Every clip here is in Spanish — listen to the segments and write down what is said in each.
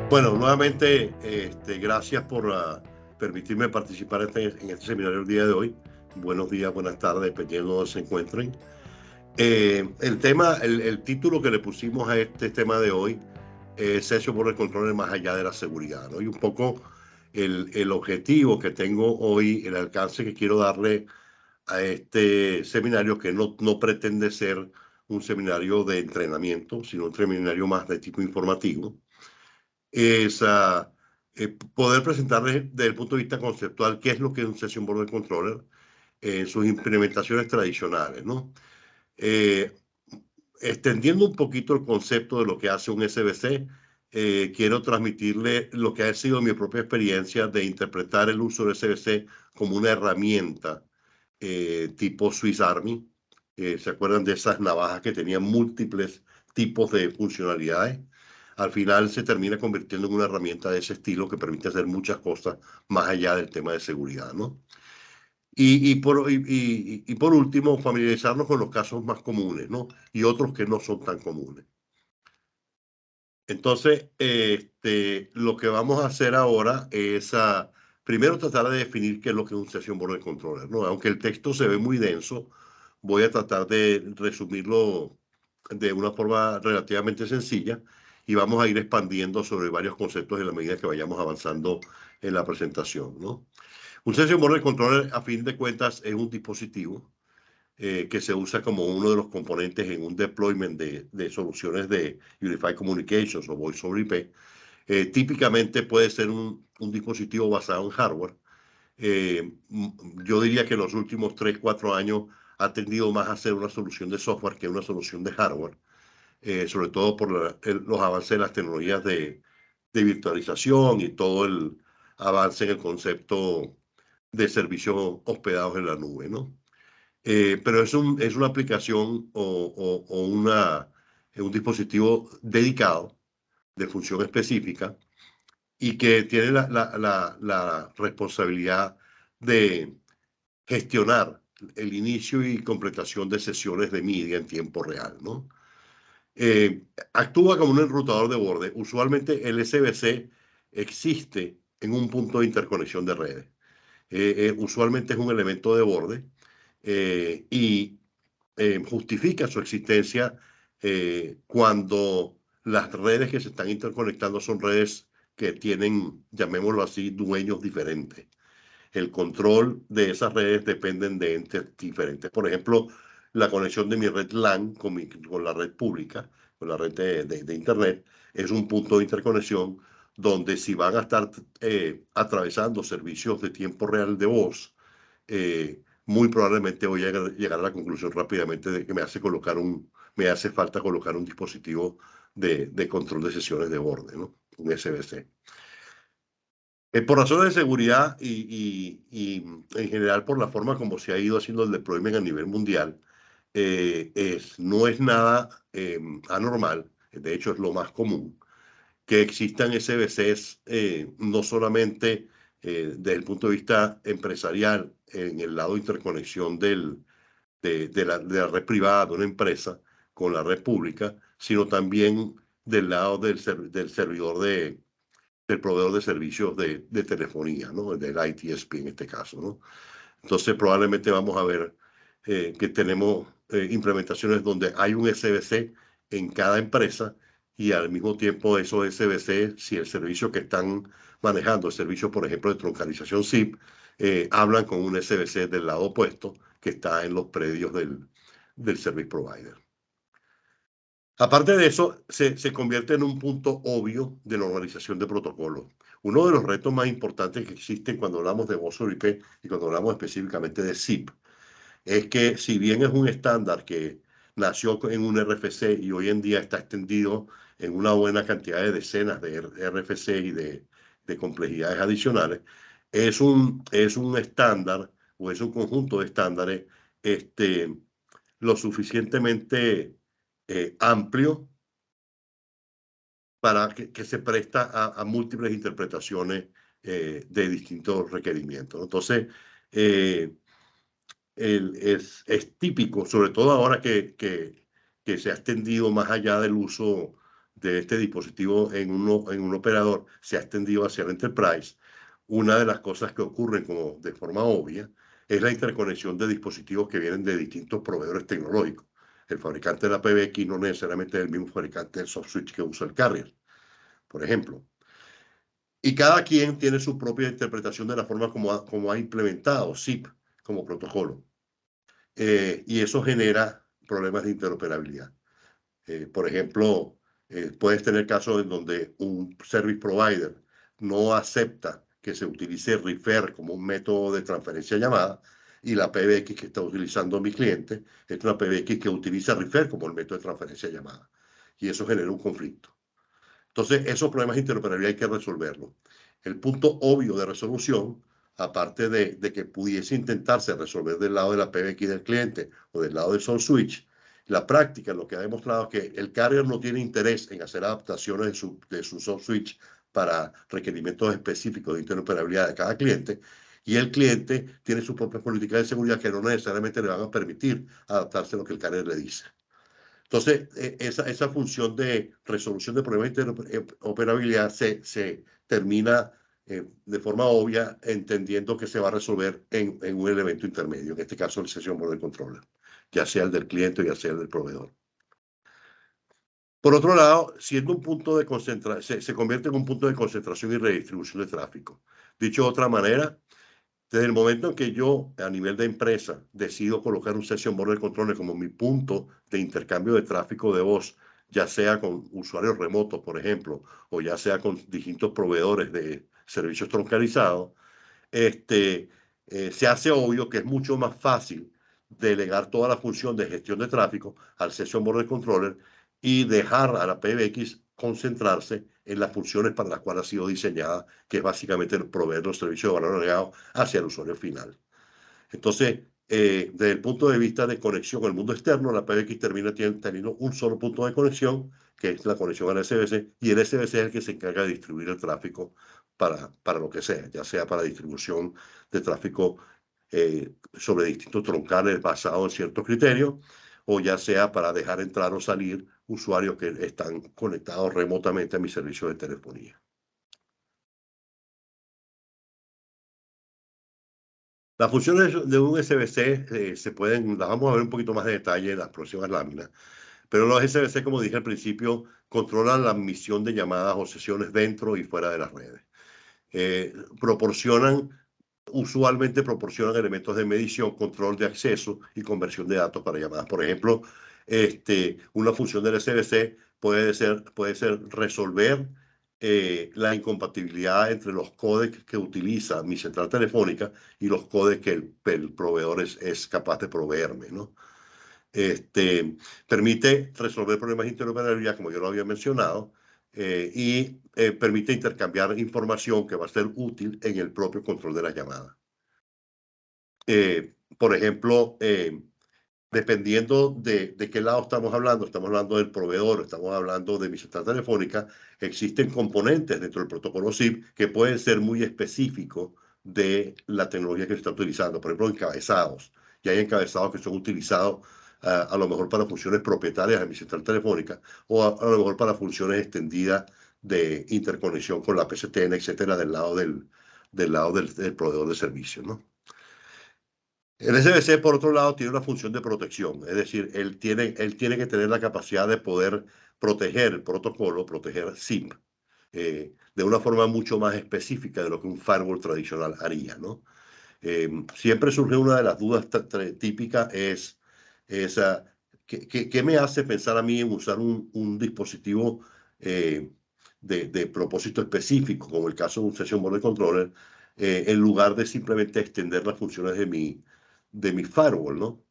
Bueno, nuevamente, gracias por permitirme participar en este seminario el día de hoy. Buenos días, buenas tardes, dependiendo de donde se encuentren. El título que le pusimos a este tema de hoy es Session Border Controller más allá de la seguridad, ¿no? Y un poco el objetivo que tengo hoy, el alcance que quiero darle a este seminario, que no pretende ser un seminario de entrenamiento, sino un seminario más de tipo informativo, es poder presentarles desde el punto de vista conceptual qué es lo que es un Session Border Controller en sus implementaciones tradicionales, ¿no? Eh, Extendiendo un poquito el concepto de lo que hace un SBC, quiero transmitirle lo que ha sido mi propia experiencia de interpretar el uso del SBC como una herramienta tipo Swiss Army. ¿Se acuerdan de esas navajas que tenían múltiples tipos de funcionalidades? Al final se termina convirtiendo en una herramienta de ese estilo que permite hacer muchas cosas más allá del tema de seguridad, ¿no? Y por último, familiarizarnos con los casos más comunes, ¿no? Y otros que no son tan comunes. Entonces, lo que vamos a hacer ahora es primero tratar de definir qué es lo que es un Session Border Controller, ¿no? Aunque el texto se ve muy denso, voy a tratar de resumirlo de una forma relativamente sencilla y vamos a ir expandiendo sobre varios conceptos en la medida que vayamos avanzando en la presentación, ¿no? Un Session Border Controller, a fin de cuentas, es un dispositivo que se usa como uno de los componentes en un deployment de soluciones de Unified Communications o Voice over IP. Típicamente puede ser un dispositivo basado en hardware. Yo diría que en los últimos 3, 4 años ha tendido más a ser una solución de software que una solución de hardware, sobre todo por los avances de las tecnologías de virtualización y todo el avance en el concepto de servicios hospedados en la nube, ¿no? Pero es una aplicación o un dispositivo dedicado de función específica y que tiene la responsabilidad de gestionar el inicio y completación de sesiones de media en tiempo real, ¿no? Actúa como un enrutador de borde. Usualmente el SBC existe en un punto de interconexión de redes. Usualmente es un elemento de borde y justifica su existencia cuando las redes que se están interconectando son redes que tienen, llamémoslo así, dueños diferentes. El control de esas redes dependen de entes diferentes. Por ejemplo, la conexión de mi red LAN con la red pública, con la red de Internet, es un punto de interconexión donde si van a estar atravesando servicios de tiempo real de voz, muy probablemente voy a llegar a la conclusión rápidamente de que me hace falta colocar un dispositivo de control de sesiones de borde, ¿no? Un SBC. Por razones de seguridad y en general por la forma como se ha ido haciendo el deployment a nivel mundial, no es nada anormal, de hecho es lo más común, que existan SBCs no solamente desde el punto de vista empresarial, en el lado de interconexión de la red privada de una empresa con la red pública, sino también del lado del servidor del proveedor de servicios de telefonía, ¿no? Del ITSP en este caso, ¿no? Entonces probablemente vamos a ver que tenemos implementaciones donde hay un SBC en cada empresa y al mismo tiempo esos SBC, si el servicio que están manejando, el servicio, por ejemplo, de troncalización SIP, hablan con un SBC del lado opuesto que está en los predios del service provider. Aparte de eso, se convierte en un punto obvio de normalización de protocolos. Uno de los retos más importantes que existen cuando hablamos de voz over IP y cuando hablamos específicamente de SIP es que si bien es un estándar que nació en un RFC y hoy en día está extendido en una buena cantidad de decenas de RFC y de complejidades adicionales, es un estándar o es un conjunto de estándares lo suficientemente amplio para que se presta a múltiples interpretaciones de distintos requerimientos. Entonces, eh, es típico, sobre todo ahora que se ha extendido más allá del uso de este dispositivo en un operador se ha extendido hacia el enterprise, una de las cosas que ocurren como de forma obvia es la interconexión de dispositivos que vienen de distintos proveedores tecnológicos. El fabricante de la PBX no necesariamente es el mismo fabricante del soft switch que usa el carrier, por ejemplo. Y cada quien tiene su propia interpretación de la forma como ha implementado SIP como protocolo. Y eso genera problemas de interoperabilidad. Por ejemplo, puedes tener casos en donde un service provider no acepta que se utilice refer como un método de transferencia de llamada y la PBX que está utilizando mi cliente es una PBX que utiliza refer como el método de transferencia de llamada. Y eso genera un conflicto. Entonces, esos problemas de interoperabilidad hay que resolverlos. El punto obvio de resolución, aparte de que pudiese intentarse resolver del lado de la PBX del cliente o del lado del soft switch, la práctica lo que ha demostrado es que el carrier no tiene interés en hacer adaptaciones de su soft switch para requerimientos específicos de interoperabilidad de cada cliente, y el cliente tiene sus propias políticas de seguridad que no necesariamente le van a permitir adaptarse a lo que el carrier le dice. Entonces, esa función de resolución de problemas de interoperabilidad se termina de forma obvia entendiendo que se va a resolver en un elemento intermedio, en este caso el session border controller, ya sea el del cliente o ya sea el del proveedor. Por otro lado, siendo un punto de concentración, se convierte en un punto de concentración y redistribución de tráfico. Dicho de otra manera, desde el momento en que yo, a nivel de empresa, decido colocar un Session Border Controller como mi punto de intercambio de tráfico de voz, ya sea con usuarios remotos, por ejemplo, o ya sea con distintos proveedores de servicios troncalizados, se hace obvio que es mucho más fácil delegar toda la función de gestión de tráfico al Session Border Controller y dejar a la PBX concentrarse en las funciones para las cuales ha sido diseñada, que es básicamente proveer los servicios de valor agregado hacia el usuario final. Entonces, desde el punto de vista de conexión con el mundo externo, la PBX termina teniendo un solo punto de conexión, que es la conexión al SBC, y el SBC es el que se encarga de distribuir el tráfico para lo que sea, ya sea para distribución de tráfico sobre distintos troncales basados en ciertos criterios, o ya sea para dejar entrar o salir usuarios que están conectados remotamente a mi servicio de telefonía. Las funciones de un SBC las vamos a ver un poquito más de detalle en las próximas láminas, pero los SBC, como dije al principio, controlan la admisión de llamadas o sesiones dentro y fuera de las redes. Eh, proporcionan, Usualmente proporcionan elementos de medición, control de acceso y conversión de datos para llamadas. Por ejemplo, una función del SBC puede ser resolver la incompatibilidad entre los códecs que utiliza mi central telefónica y los códecs que el proveedor es capaz de proveerme, ¿no? Permite resolver problemas de interoperabilidad, como yo lo había mencionado, y permite intercambiar información que va a ser útil en el propio control de la llamada. Por ejemplo, dependiendo de qué lado estamos hablando del proveedor, estamos hablando de mi central telefónica, existen componentes dentro del protocolo SIP que pueden ser muy específicos de la tecnología que se está utilizando. Por ejemplo, encabezados. Y hay encabezados que son utilizados a lo mejor para funciones propietarias de mi central telefónica o a lo mejor para funciones extendidas de interconexión con la PCTN, etcétera, del proveedor de servicios, ¿no? El SBC, por otro lado, tiene una función de protección, es decir, él tiene que tener la capacidad de poder proteger el protocolo, proteger SIP, de una forma mucho más específica de lo que un firewall tradicional haría, ¿no? Siempre surge una de las dudas típicas, es ¿qué me hace pensar a mí en usar un dispositivo eh, de propósito específico, como el caso de un Session Border Controller, en lugar de simplemente extender las funciones de mi firewall, ¿no?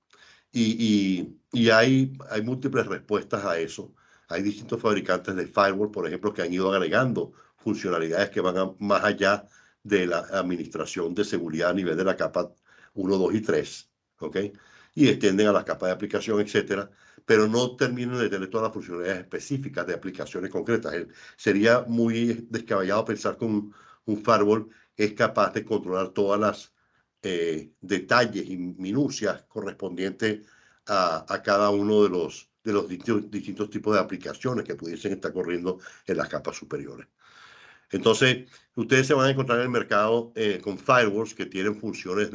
Y hay múltiples respuestas a eso. Hay distintos fabricantes de firewall, por ejemplo, que han ido agregando funcionalidades que van más allá de la administración de seguridad a nivel de la capa 1, 2 y 3, ¿ok? Y extienden a las capas de aplicación, etcétera, pero no terminan de tener todas las funcionalidades específicas de aplicaciones concretas. Sería muy descabellado pensar que un firewall es capaz de controlar todas las detalles y minucias correspondientes a cada uno de los distintos tipos de aplicaciones que pudiesen estar corriendo en las capas superiores. Entonces, ustedes se van a encontrar en el mercado con firewalls que tienen funciones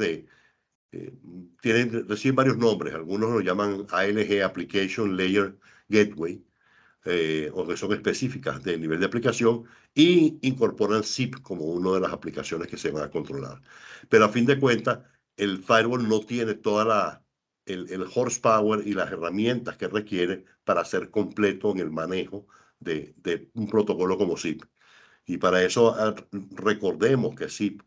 reciben varios nombres. Algunos lo llaman ALG, Application Layer Gateway, o que son específicas del nivel de aplicación, y incorporan zip como una de las aplicaciones que se van a controlar. Pero a fin de cuentas, el firewall no tiene toda el horsepower y las herramientas que requiere para ser completo en el manejo de un protocolo como zip. Y para eso recordemos que zip,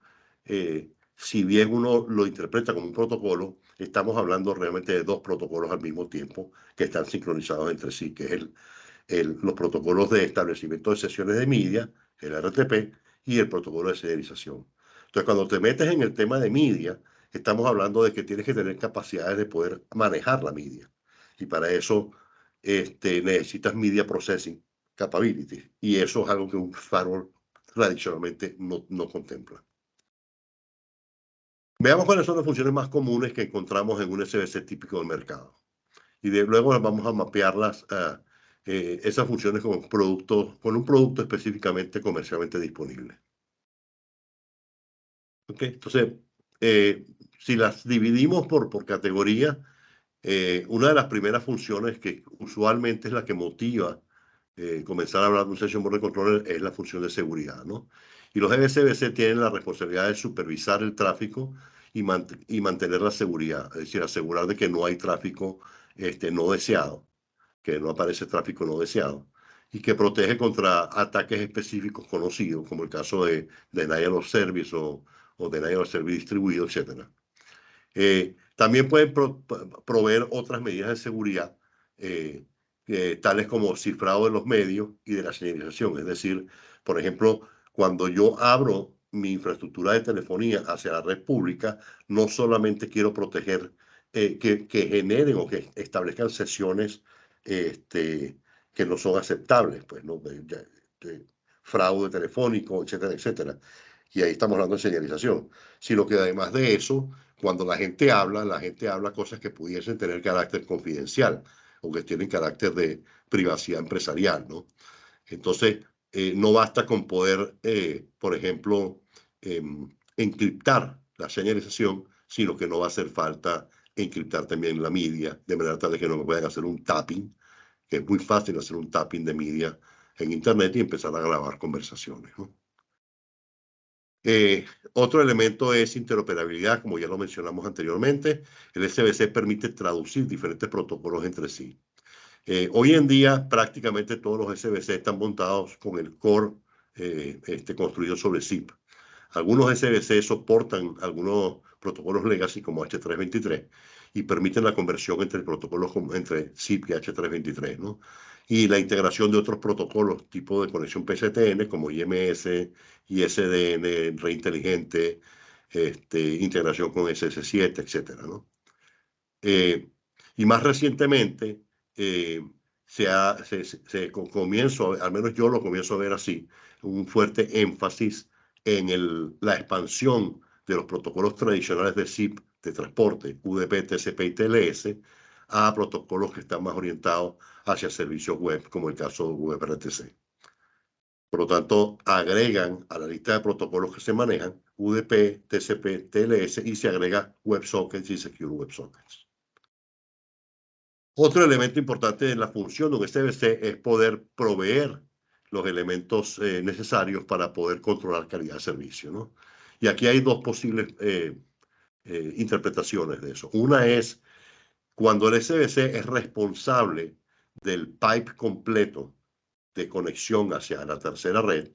si bien uno lo interpreta como un protocolo, estamos hablando realmente de dos protocolos al mismo tiempo que están sincronizados entre sí, que es los protocolos de establecimiento de sesiones de media, el RTP, y el protocolo de serialización. Entonces, cuando te metes en el tema de media, estamos hablando de que tienes que tener capacidades de poder manejar la media. Y para eso necesitas media processing capabilities. Y eso es algo que un firewall tradicionalmente no contempla. Veamos cuáles son las funciones más comunes que encontramos en un SBC típico del mercado. Y luego vamos a mapearlas, esas funciones con un producto específicamente comercialmente disponible. ¿Okay? Entonces, si las dividimos por categoría, una de las primeras funciones que usualmente es la que motiva comenzar a hablar de un Session Border Controller es la función de seguridad, ¿no? Y los MSBC tienen la responsabilidad de supervisar el tráfico y mantener la seguridad, es decir, asegurar de que no hay tráfico no deseado, que no aparece tráfico no deseado, y que protege contra ataques específicos conocidos, como el caso de denial of service o denial of service distribuido, etc. También pueden proveer otras medidas de seguridad, tales como cifrado de los medios y de la señalización. Es decir, por ejemplo, cuando yo abro mi infraestructura de telefonía hacia la red pública, no solamente quiero proteger que generen o que establezcan sesiones que no son aceptables, pues, ¿no? De fraude telefónico, etcétera, etcétera. Y ahí estamos hablando de señalización. Sino que además de eso, cuando la gente habla cosas que pudiesen tener carácter confidencial o que tienen carácter de privacidad empresarial, ¿no? Entonces, no basta con poder, por ejemplo, encriptar la señalización, sino que no va a hacer falta encriptar también la media, de manera tal de que no me puedan hacer un tapping, que es muy fácil hacer un tapping de media en Internet y empezar a grabar conversaciones, ¿no? Otro elemento es interoperabilidad, como ya lo mencionamos anteriormente. El SBC permite traducir diferentes protocolos entre sí. Hoy en día, prácticamente todos los SBC están montados con el core construido sobre zip. Algunos SBC soportan algunos protocolos legacy como H323 y permiten la conversión entre protocolos entre zip y H323, ¿no? Y la integración de otros protocolos tipo de conexión PSTN como IMS, ISDN, red inteligente, integración con SS7, etcétera, ¿no? Y más recientemente, al menos yo lo comienzo a ver así, un fuerte énfasis en la expansión de los protocolos tradicionales de zip de transporte, UDP, TCP y TLS, a protocolos que están más orientados hacia servicios web, como el caso de WebRTC. Por lo tanto, agregan a la lista de protocolos que se manejan UDP, TCP, TLS y se agrega WebSockets y Secure WebSockets. Otro elemento importante de la función de un SBC es poder proveer los elementos necesarios para poder controlar calidad de servicio, ¿no? Y aquí hay dos posibles interpretaciones de eso. Una es cuando el SBC es responsable del pipe completo de conexión hacia la tercera red,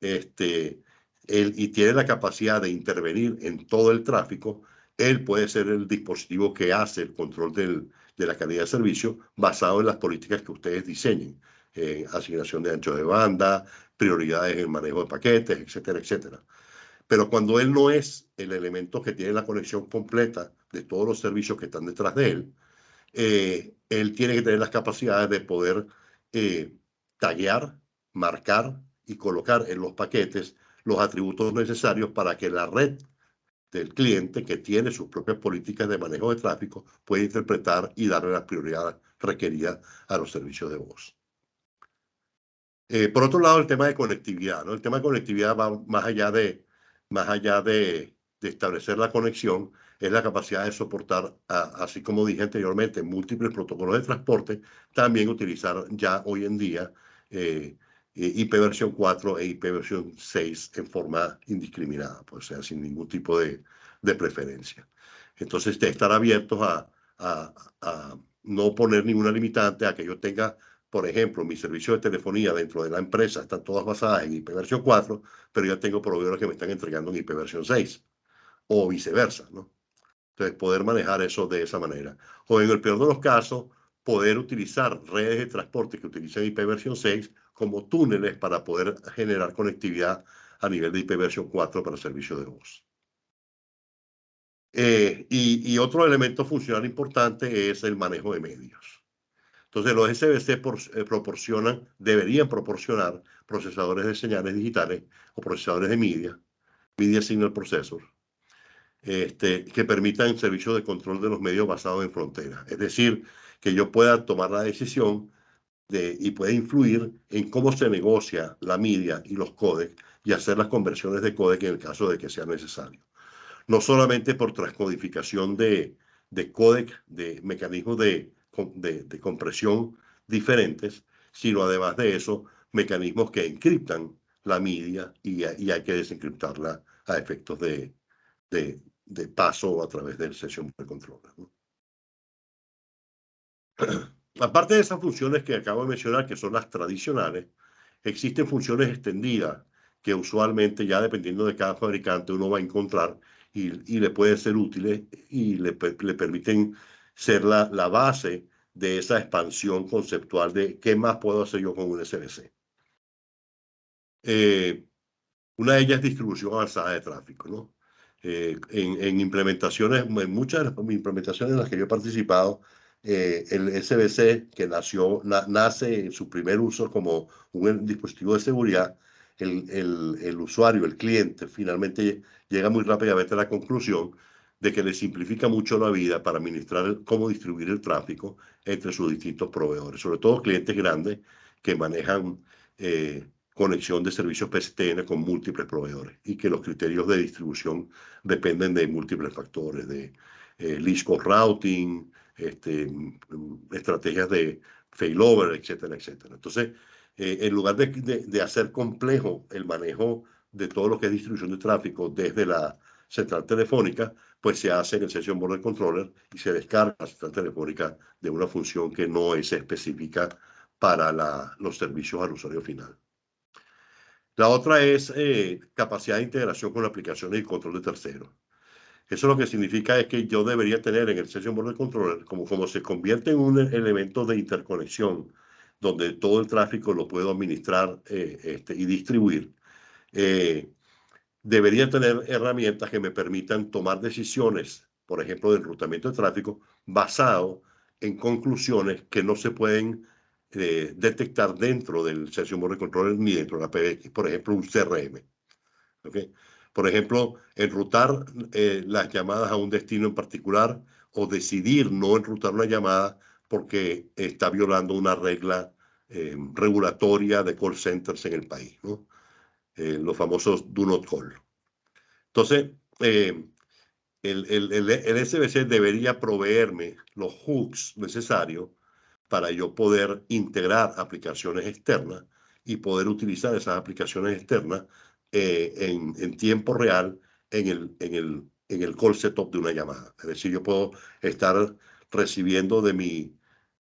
y tiene la capacidad de intervenir en todo el tráfico, él puede ser el dispositivo que hace el control de la calidad de servicio basado en las políticas que ustedes diseñen, asignación de ancho de banda, prioridades en el manejo de paquetes, etcétera, etcétera. Pero cuando él no es el elemento que tiene la conexión completa de todos los servicios que están detrás de él, él tiene que tener las capacidades de poder taguear, marcar y colocar en los paquetes los atributos necesarios para que la red del cliente, que tiene sus propias políticas de manejo de tráfico, pueda interpretar y darle la prioridad requerida a los servicios de voz. Por otro lado, el tema de conectividad, ¿no? El tema de conectividad va más allá de establecer la conexión, es la capacidad de soportar, así como dije anteriormente, múltiples protocolos de transporte, también utilizar ya hoy en día IP-versión 4 e IP-versión 6 en forma indiscriminada, pues, o sea, sin ningún tipo de preferencia. Entonces, de estar abiertos a no poner ninguna limitante, a que yo tenga, por ejemplo, mi servicio de telefonía dentro de la empresa están todas basadas en IP-versión 4, pero ya tengo proveedores que me están entregando en IP-versión 6 o viceversa, ¿no? Entonces, poder manejar eso de esa manera. O en el peor de los casos, poder utilizar redes de transporte que utilicen IP-versión 6 como túneles para poder generar conectividad a nivel de IP-versión 4 para servicio de voz. Y otro elemento funcional importante es el manejo de medios. Entonces, los SBC deberían proporcionar procesadores de señales digitales o procesadores de Media Signal Processor, que permitan servicios de control de los medios basados en fronteras. Es decir, que yo pueda tomar la decisión y pueda influir en cómo se negocia la media y los códecs y hacer las conversiones de códec en el caso de que sea necesario. No solamente por transcodificación de códec, de mecanismos de compresión diferentes, sino además de eso, mecanismos que encriptan la media y hay que desencriptarla a efectos de paso a través del session controller, ¿no? Aparte de esas funciones que acabo de mencionar, que son las tradicionales, existen funciones extendidas que usualmente, ya dependiendo de cada fabricante, uno va a encontrar y le pueden ser útiles y le permiten ser la base de esa expansión conceptual de qué más puedo hacer yo con un SBC. Una de ellas es distribución avanzada de tráfico, ¿no? En implementaciones, en muchas de las implementaciones en las que yo he participado, el SBC, que nace en su primer uso como un dispositivo de seguridad, el usuario, el cliente, finalmente llega muy rápidamente a la conclusión de que le simplifica mucho la vida para administrar cómo distribuir el tráfico entre sus distintos proveedores, sobre todo clientes grandes que manejan conexión de servicios PSTN con múltiples proveedores y que los criterios de distribución dependen de múltiples factores, de least cost routing, estrategias de failover, etcétera, etcétera. Entonces, en lugar de hacer complejo el manejo de todo lo que es distribución de tráfico desde la central telefónica, pues se hace en el Session Border Controller y se descarga la central telefónica de una función que no es específica para los servicios al usuario final. La otra es capacidad de integración con aplicaciones y control de terceros. Eso lo que significa es que yo debería tener en el Session Border Controller, como se convierte en un elemento de interconexión, donde todo el tráfico lo puedo administrar y distribuir, eh, debería tener herramientas que me permitan tomar decisiones, por ejemplo, de enrutamiento de tráfico, basado en conclusiones que no se pueden detectar dentro del Session Border Controller ni dentro de la PBX, por ejemplo, un CRM. ¿Okay? Por ejemplo, enrutar las llamadas a un destino en particular o decidir no enrutar una llamada porque está violando una regla regulatoria de call centers en el país, ¿no? Los famosos do not call. Entonces, el SBC debería proveerme los hooks necesarios para yo poder integrar aplicaciones externas y poder utilizar esas aplicaciones externas en tiempo real en el call setup de una llamada. Es decir, yo puedo estar recibiendo de mi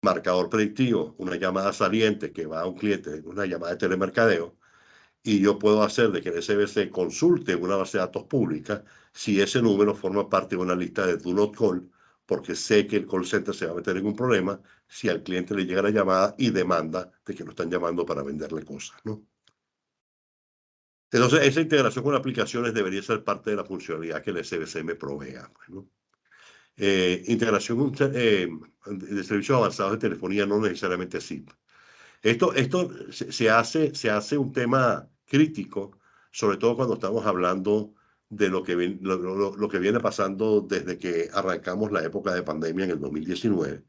marcador predictivo una llamada saliente que va a un cliente, una llamada de telemercadeo, y yo puedo hacer de que el SBC consulte una base de datos pública si ese número forma parte de una lista de do not call, porque sé que el call center se va a meter en un problema si al cliente le llega la llamada y demanda de que lo están llamando para venderle cosas, ¿no? Entonces, esa integración con aplicaciones debería ser parte de la funcionalidad que el SBC me provea, pues, ¿no? Integración de servicios avanzados de telefonía, no necesariamente SIP. Esto se hace un tema crítico, sobre todo cuando estamos hablando de lo que viene pasando desde que arrancamos la época de pandemia en el 2019,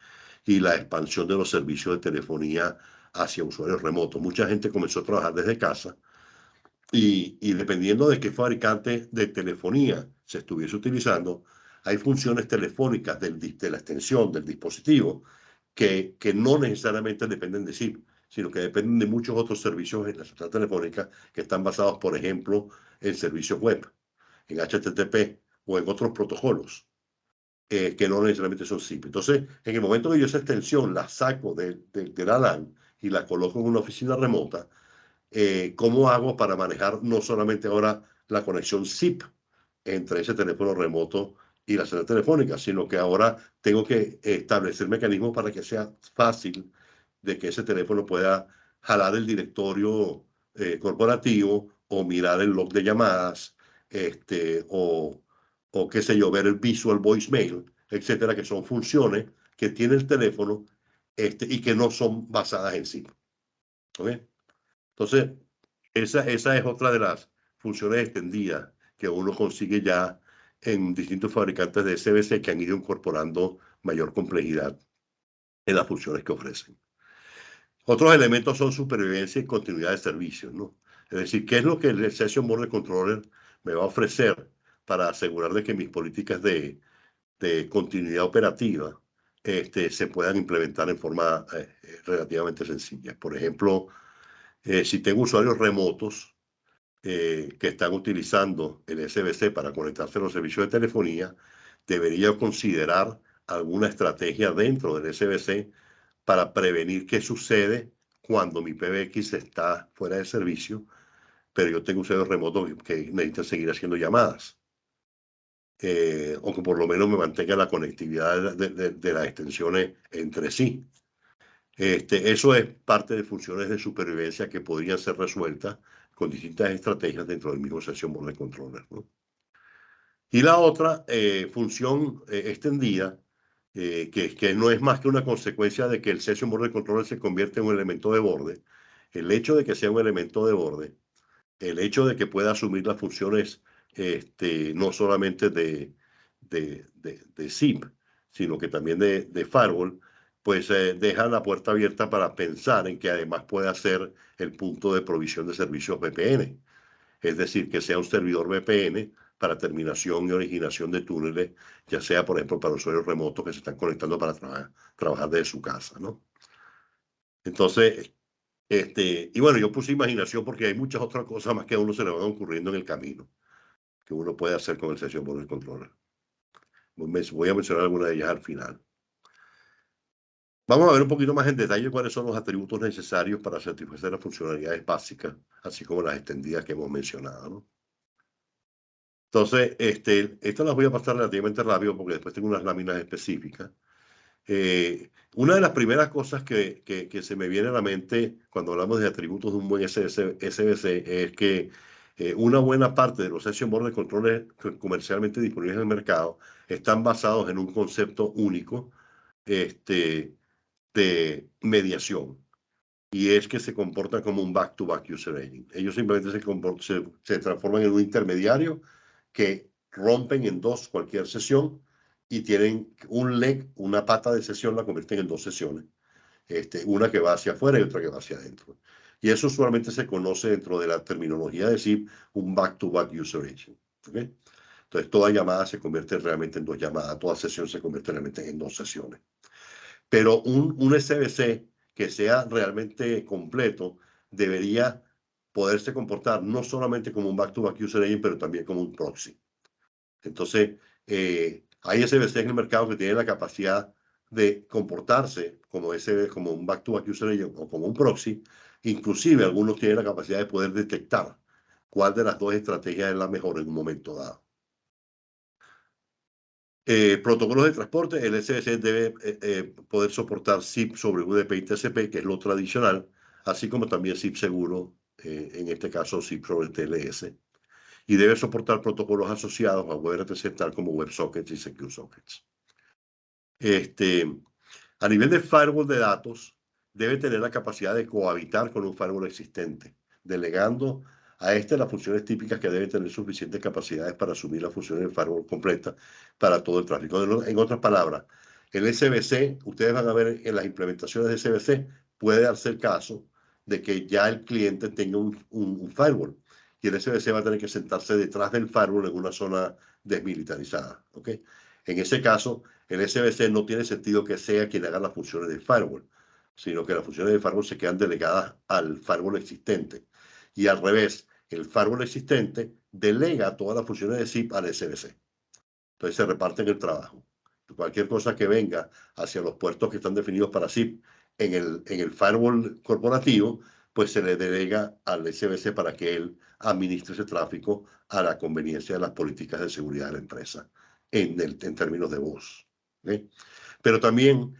y la expansión de los servicios de telefonía hacia usuarios remotos. Mucha gente comenzó a trabajar desde casa y dependiendo de qué fabricante de telefonía se estuviese utilizando, hay funciones telefónicas de la extensión del dispositivo que no necesariamente dependen de SIP, sino que dependen de muchos otros servicios en la central telefónica que están basados, por ejemplo, en servicios web, en HTTP o en otros protocolos que no necesariamente son SIP. Entonces, en el momento que yo esa extensión la saco de la LAN y la coloco en una oficina remota, ¿cómo hago para manejar no solamente ahora la conexión SIP entre ese teléfono remoto y la señal telefónica, sino que ahora tengo que establecer mecanismos para que sea fácil de que ese teléfono pueda jalar el directorio corporativo o mirar el log de llamadas, o qué sé yo, ver el visual voicemail, etcétera, que son funciones que tiene el teléfono y que no son basadas en SIP. ¿Okay? Entonces, esa es otra de las funciones extendidas que uno consigue ya en distintos fabricantes de SBC que han ido incorporando mayor complejidad en las funciones que ofrecen. Otros elementos son supervivencia y continuidad de servicios, ¿no? Es decir, ¿qué es lo que el Session Border Controller me va a ofrecer para asegurar de que mis políticas de continuidad operativa se puedan implementar en forma relativamente sencilla? Por ejemplo, si tengo usuarios remotos que están utilizando el SBC para conectarse a los servicios de telefonía, debería considerar alguna estrategia dentro del SBC para prevenir qué sucede cuando mi PBX está fuera de servicio, pero yo tengo usuarios remotos que necesitan seguir haciendo llamadas. O que por lo menos me mantenga la conectividad de las extensiones entre sí. Eso es parte de funciones de supervivencia que podrían ser resueltas con distintas estrategias dentro del mismo Session Border Controller, ¿no? Y la otra función extendida, que no es más que una consecuencia de que el Session Border Controller se convierte en un elemento de borde, el hecho de que sea un elemento de borde, el hecho de que pueda asumir las funciones no solamente de SIP, sino que también de firewall, pues deja la puerta abierta para pensar en que además puede ser el punto de provisión de servicios VPN. Es decir, que sea un servidor VPN para terminación y originación de túneles, ya sea, por ejemplo, para usuarios remotos que se están conectando para trabajar desde su casa, ¿no? Entonces, y bueno, yo puse imaginación porque hay muchas otras cosas más que a uno se le van ocurriendo en el camino que uno puede hacer con el Session Border Controller. Voy a mencionar algunas de ellas al final. Vamos a ver un poquito más en detalle cuáles son los atributos necesarios para satisfacer las funcionalidades básicas, así como las extendidas que hemos mencionado, ¿no? Entonces, estas las voy a pasar relativamente rápido porque después tengo unas láminas específicas. Una de las primeras cosas que se me viene a la mente cuando hablamos de atributos de un buen SBC es que una buena parte de los Session Border Controllers comercialmente disponibles en el mercado están basados en un concepto único de mediación. Y es que se comportan como un back-to-back user agent. Ellos simplemente se transforman en un intermediario que rompen en dos cualquier sesión y tienen un leg, una pata de sesión, la convierten en dos sesiones. Una que va hacia afuera y otra que va hacia adentro. Y eso usualmente se conoce dentro de la terminología de SIP un back-to-back user agent. ¿Okay? Entonces, toda llamada se convierte realmente en dos llamadas, toda sesión se convierte realmente en dos sesiones. Pero un SBC que sea realmente completo debería poderse comportar no solamente como un back-to-back user agent, pero también como un proxy. Entonces, hay SBC en el mercado que tienen la capacidad de comportarse como un back-to-back user agent o como un proxy. Inclusive, algunos tienen la capacidad de poder detectar cuál de las dos estrategias es la mejor en un momento dado. Protocolos de transporte, el SBC debe poder soportar SIP sobre UDP y TCP, que es lo tradicional, así como también SIP seguro, en este caso SIP sobre TLS, y debe soportar protocolos asociados a WebRTC, tal como WebSockets y Secure Sockets. A nivel de firewall de datos, debe tener la capacidad de cohabitar con un firewall existente, delegando a las funciones típicas que deben tener suficientes capacidades para asumir las funciones del firewall completa para todo el tráfico. En otras palabras, El SBC, ustedes van a ver en las implementaciones de SBC, puede darse el caso de que ya el cliente tenga un firewall y el SBC va a tener que sentarse detrás del firewall en una zona desmilitarizada. ¿Ok? En ese caso, el SBC no tiene sentido que sea quien haga las funciones de firewall, sino que las funciones de firewall se quedan delegadas al firewall existente. Y al revés, el firewall existente delega todas las funciones de SIP al SBC. Entonces se reparten el trabajo. Cualquier cosa que venga hacia los puertos que están definidos para SIP en el firewall corporativo, pues se le delega al SBC para que él administre ese tráfico a la conveniencia de las políticas de seguridad de la empresa en términos de voz. ¿Okay? Pero también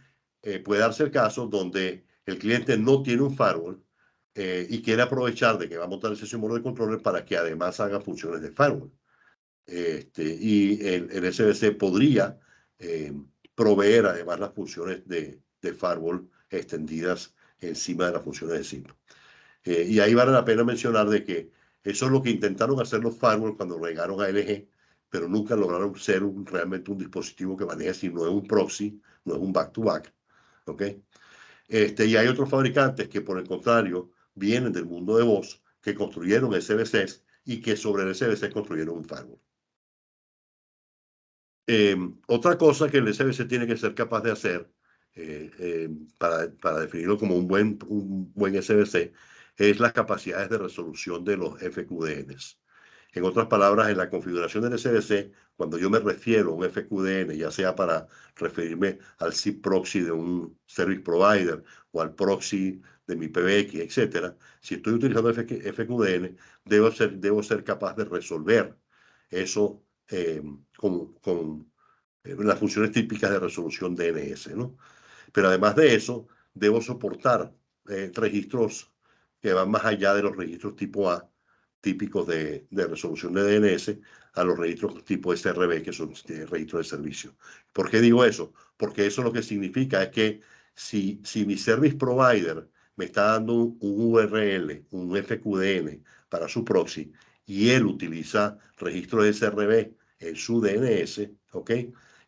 puede darse el caso donde el cliente no tiene un firewall y quiere aprovechar de que va a montar ese símbolo de controller para que además haga funciones de firewall. Y el SBC podría eh, proveer además las funciones de firewall extendidas encima de las funciones de SIP. Y ahí vale la pena mencionar de que eso es lo que intentaron hacer los firewall cuando llegaron a LG, pero nunca lograron ser realmente un dispositivo que maneje, si no es un proxy, no es un back-to-back. ¿Ok? Y hay otros fabricantes que, por el contrario, vienen del mundo de voz, que construyeron SBCs y que sobre el SBC construyeron un firewall. Otra cosa que el SBC tiene que ser capaz de hacer para definirlo como un buen SBC es las capacidades de resolución de los FQDNs. En otras palabras, en la configuración del SBC, cuando yo me refiero a un FQDN, ya sea para referirme al SIP proxy de un service provider o al proxy de mi PBX, etcétera, si estoy utilizando FQDN, debo ser capaz de resolver eso con las funciones típicas de resolución DNS, ¿no? Pero además de eso, debo soportar registros que van más allá de los registros tipo A, típicos de resolución de DNS, a los registros tipo SRB, que son registros de servicio. ¿Por qué digo eso? Porque eso lo que significa es que si mi service provider me está dando un URL, un FQDN para su proxy, y él utiliza registros SRB en su DNS, ¿ok?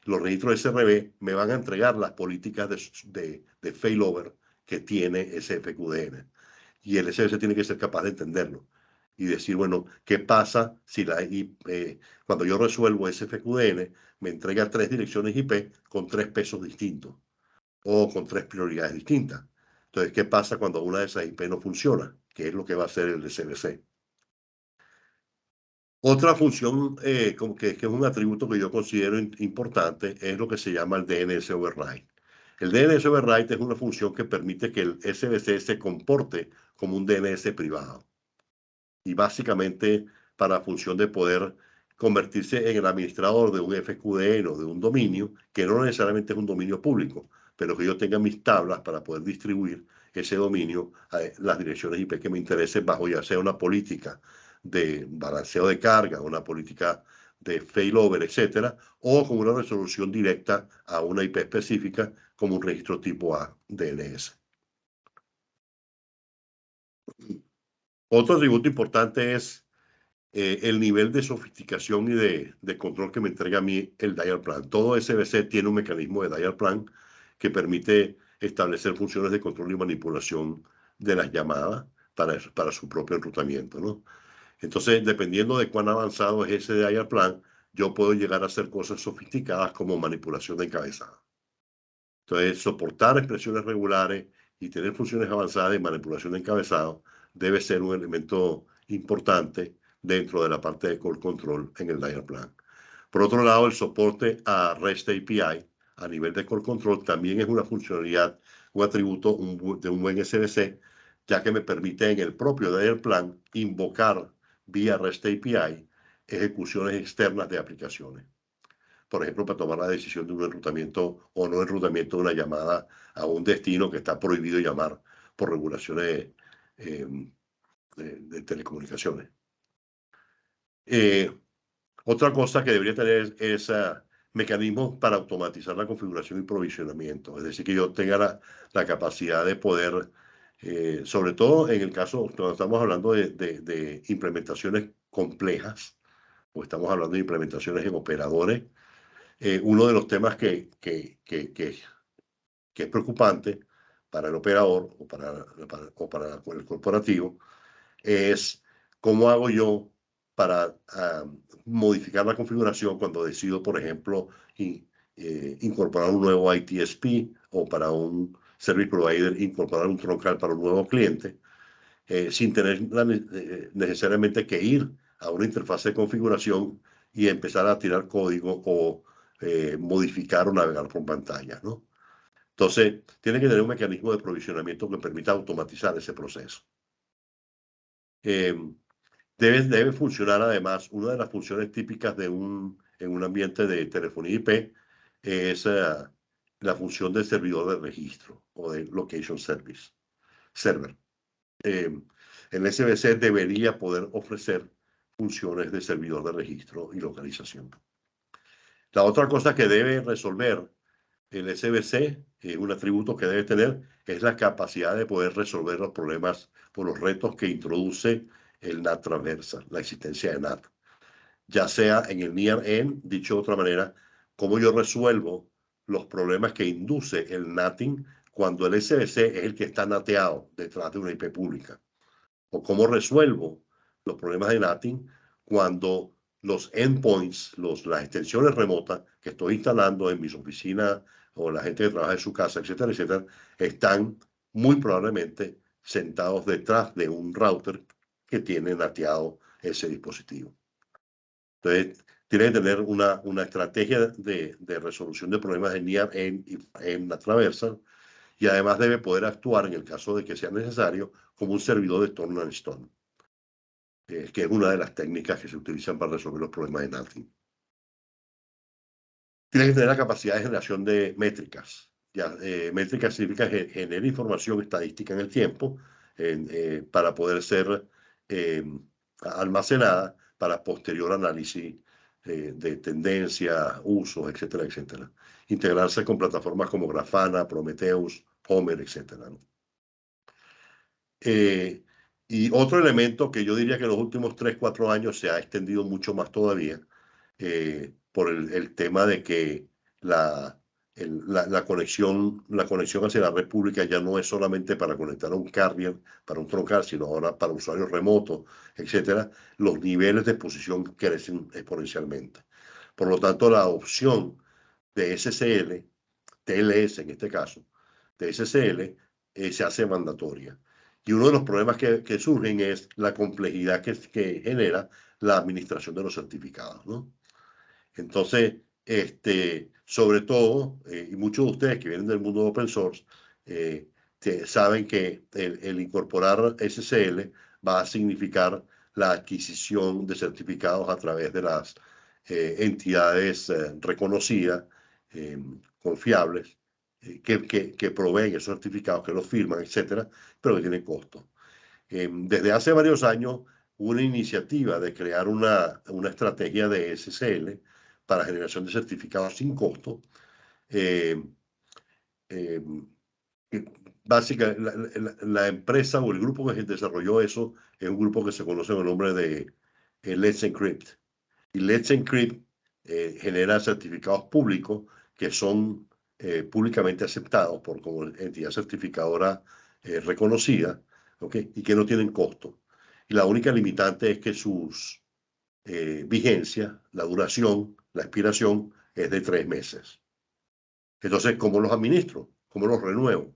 Los registros SRB me van a entregar las políticas de failover que tiene ese FQDN. Y el SBC tiene que ser capaz de entenderlo y decir, bueno, ¿qué pasa si cuando yo resuelvo ese FQDN me entrega 3 direcciones IP con 3 pesos distintos o con 3 prioridades distintas? Entonces, ¿qué pasa cuando una de esas IP no funciona? ¿Qué es lo que va a hacer el SBC? Otra función como que es un atributo que yo considero importante es lo que se llama el DNS override. El DNS override es una función que permite que el SBC se comporte como un DNS privado y básicamente para la función de poder convertirse en el administrador de un FQDN o de un dominio que no necesariamente es un dominio público, pero que yo tenga mis tablas para poder distribuir ese dominio a las direcciones IP que me interesen bajo ya sea una política de balanceo de carga, una política de failover, etcétera, o con una resolución directa a una IP específica como un registro tipo A DNS. Otro atributo importante es el nivel de sofisticación y de control que me entrega a mí el dial plan. Todo SBC tiene un mecanismo de dial plan que permite establecer funciones de control y manipulación de las llamadas para su propio enrutamiento, ¿no? Entonces, dependiendo de cuán avanzado es ese dial plan, yo puedo llegar a hacer cosas sofisticadas como manipulación de encabezado. Entonces, soportar expresiones regulares y tener funciones avanzadas de manipulación de encabezado debe ser un elemento importante dentro de la parte de call control en el dial plan. Por otro lado, el soporte a REST API a nivel de call control también es una funcionalidad, un atributo de un buen SBC, ya que me permite en el propio dial plan invocar vía REST API ejecuciones externas de aplicaciones. Por ejemplo, para tomar la decisión de un enrutamiento o no enrutamiento de una llamada a un destino que está prohibido llamar por regulaciones eh, de telecomunicaciones. Eh, Otra cosa que debería tener es mecanismos para automatizar la configuración y provisionamiento. Es decir, que yo tenga la capacidad de poder, sobre todo en el caso, cuando estamos hablando de implementaciones complejas, o estamos hablando de implementaciones en operadores, Uno de los temas que es preocupante para el operador o para el corporativo es cómo hago yo para modificar la configuración cuando decido, por ejemplo, incorporar un nuevo ITSP o para un service provider incorporar un troncal para un nuevo cliente, sin tener necesariamente que ir a una interfaz de configuración y empezar a tirar código o modificar o navegar por pantalla, ¿no? Entonces, tiene que tener un mecanismo de provisionamiento que permita automatizar ese proceso. Eh, debe funcionar además, una de las funciones típicas en un ambiente de telefonía IP es la función de servidor de registro o de location service, server. El SBC debería poder ofrecer funciones de servidor de registro y localización. La otra cosa que debe resolver el SBC, un atributo que debe tener, es la capacidad de poder resolver los problemas o los retos que introduce el NAT transversal, la existencia de NAT. Ya sea en el near end, dicho de otra manera, cómo yo resuelvo los problemas que induce el NATing cuando el SBC es el que está nateado detrás de una IP pública. O cómo resuelvo los problemas de NATing cuando los endpoints, las extensiones remotas que estoy instalando en mis oficinas o la gente que trabaja en su casa, etcétera, etcétera, están muy probablemente sentados detrás de un router que tiene nateado ese dispositivo. Entonces, tiene que tener una estrategia de resolución de problemas en near end y en la traversa, y además debe poder actuar en el caso de que sea necesario como un servidor de turn and stone, que es una de las técnicas que se utilizan para resolver los problemas de NATing. Tiene que tener la capacidad de generación de métricas. Ya, métricas significa generar información estadística en el tiempo para poder ser eh, almacenada para posterior análisis de tendencia, usos, etcétera, etcétera. Integrarse con plataformas como Grafana, Prometheus, Homer, etcétera, ¿no? Y otro elemento que yo diría que en los últimos 3, 4 años se ha extendido mucho más todavía, por el tema de que la conexión hacia la red pública ya no es solamente para conectar a un carrier, para un troncal, sino ahora para usuarios remotos, etcétera. Los niveles de exposición crecen exponencialmente. Por lo tanto, la opción de SSL, TLS en este caso, de SSL, se hace mandatoria. Y uno de los problemas que surgen es la complejidad que genera la administración de los certificados, ¿no? Entonces, sobre todo, y muchos de ustedes que vienen del mundo de open source, saben que el incorporar SSL va a significar la adquisición de certificados a través de las entidades reconocidas, confiables, que proveen esos certificados, que los firman, etcétera, pero que tienen costo. Desde hace varios años hubo una iniciativa de crear una estrategia de SSL para generación de certificados sin costo. Eh, eh, la empresa o el grupo que desarrolló eso es un grupo que se conoce con el nombre de Let's Encrypt. Y Let's Encrypt genera certificados públicos que son públicamente aceptados como entidad certificadora reconocida, ¿okay? Y que no tienen costo. Y la única limitante es que sus vigencia, la duración, la expiración es de 3 meses. Entonces, ¿cómo los administro? ¿Cómo los renuevo?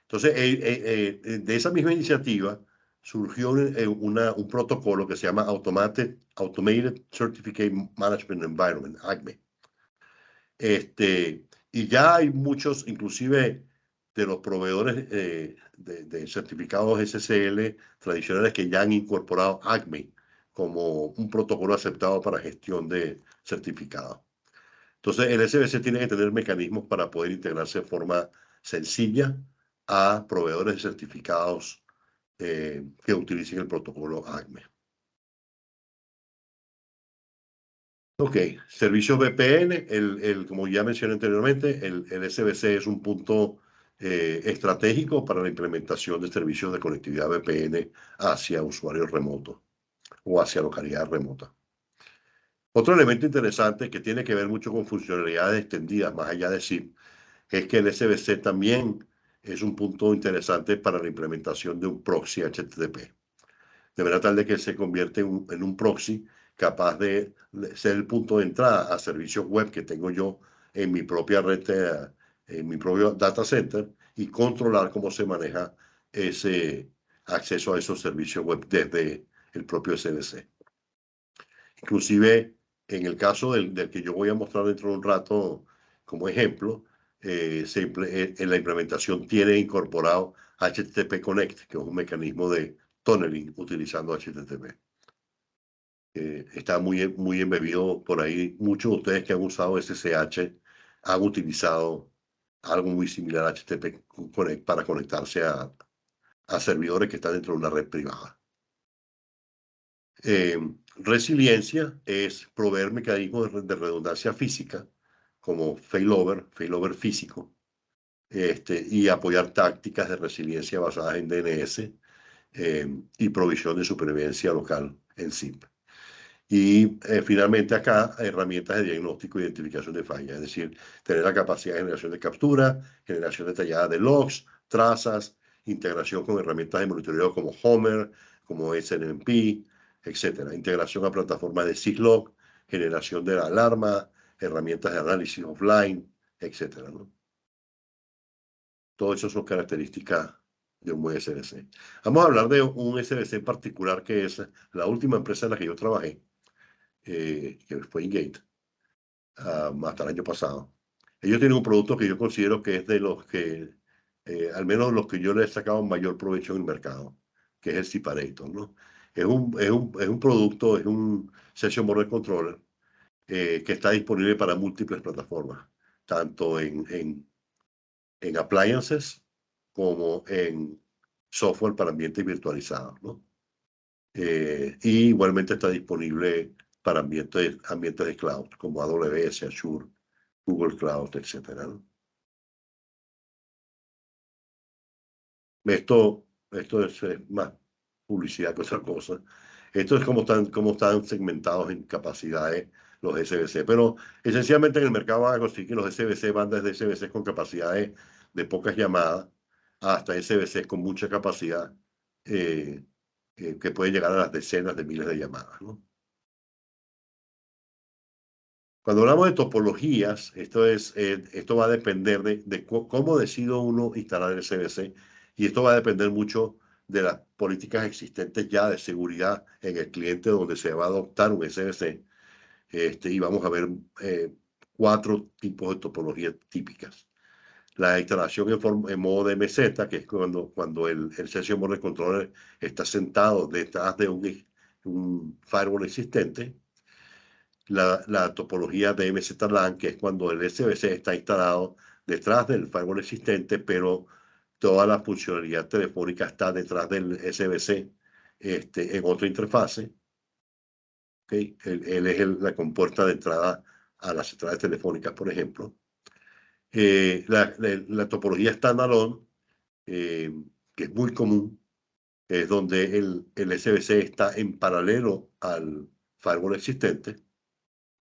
Entonces, de esa misma iniciativa surgió un protocolo que se llama Automated Certificate Management Environment, ACME. Y ya hay muchos, inclusive de los proveedores de certificados SSL tradicionales, que ya han incorporado ACME como un protocolo aceptado para gestión de certificados. Entonces, el SBC tiene que tener mecanismos para poder integrarse de forma sencilla a proveedores de certificados que utilicen el protocolo ACME. Ok, servicios VPN, como ya mencioné anteriormente, el SBC es un punto estratégico para la implementación de servicios de conectividad VPN hacia usuarios remotos o hacia localidades remotas. Otro elemento interesante que tiene que ver mucho con funcionalidades extendidas más allá de SIP es que el SBC también es un punto interesante para la implementación de un proxy HTTP. De manera tal de que se convierte en un proxy capaz de ser el punto de entrada a servicios web que tengo yo en mi propia red, en mi propio data center, y controlar cómo se maneja ese acceso a esos servicios web desde el propio SBC. Inclusive, en el caso del que yo voy a mostrar dentro de un rato como ejemplo, en la implementación tiene incorporado HTTP Connect, que es un mecanismo de tunneling utilizando HTTP. Está muy embebido por ahí. Muchos de ustedes que han usado SSH han utilizado algo muy similar a HTTP Connect para conectarse a servidores que están dentro de una red privada. Resiliencia es proveer mecanismos de redundancia física, como failover físico, y apoyar tácticas de resiliencia basadas en DNS, y provisión de supervivencia local en SIP. Y finalmente acá, herramientas de diagnóstico e identificación de fallas, es decir, tener la capacidad de generación de captura, generación detallada de logs, trazas, integración con herramientas de monitoreo como Homer, como SNMP, etcétera. Integración a plataformas de Syslog, generación de la alarma, herramientas de análisis offline, etcétera, ¿no? Todo eso son características de un buen SBC. Vamos a hablar de un SBC en particular que es la última empresa en la que yo trabajé, que fue Ingate, hasta el año pasado. Ellos tienen un producto que yo considero que es de los que, al menos los que yo le he sacado mayor provecho en el mercado, que es el Separator, ¿no? Es un producto, es un Session Border Controller, que está disponible para múltiples plataformas, tanto en appliances como en software para ambientes virtualizados, ¿no? Y igualmente está disponible para ambientes de cloud, como AWS, Azure, Google Cloud, etcétera, ¿no? Esto es más publicidad que otra cosa. Esto es como están segmentados en capacidades los SBC. Pero esencialmente en el mercado van a conseguir que los SBC van desde SBC con capacidades de pocas llamadas hasta SBC con mucha capacidad, eh, que puede llegar a las decenas de miles de llamadas, ¿no? Cuando hablamos de topologías, esto va a depender de cómo decido uno instalar el SBC, y esto va a depender mucho de las políticas existentes ya de seguridad en el cliente donde se va a adoptar un SBC. Y vamos a ver cuatro tipos de topologías típicas. La instalación en modo de meseta, que es cuando el Session Border Controller está sentado detrás de un firewall existente. La topología de MZLAN, que es cuando el SBC está instalado detrás del firewall existente, pero toda la funcionalidad telefónica está detrás del SBC, en otra interfase. ¿Okay? Él es la compuerta de entrada a las centrales telefónicas, por ejemplo. La topología standalone, que es muy común, es donde el SBC está en paralelo al firewall existente.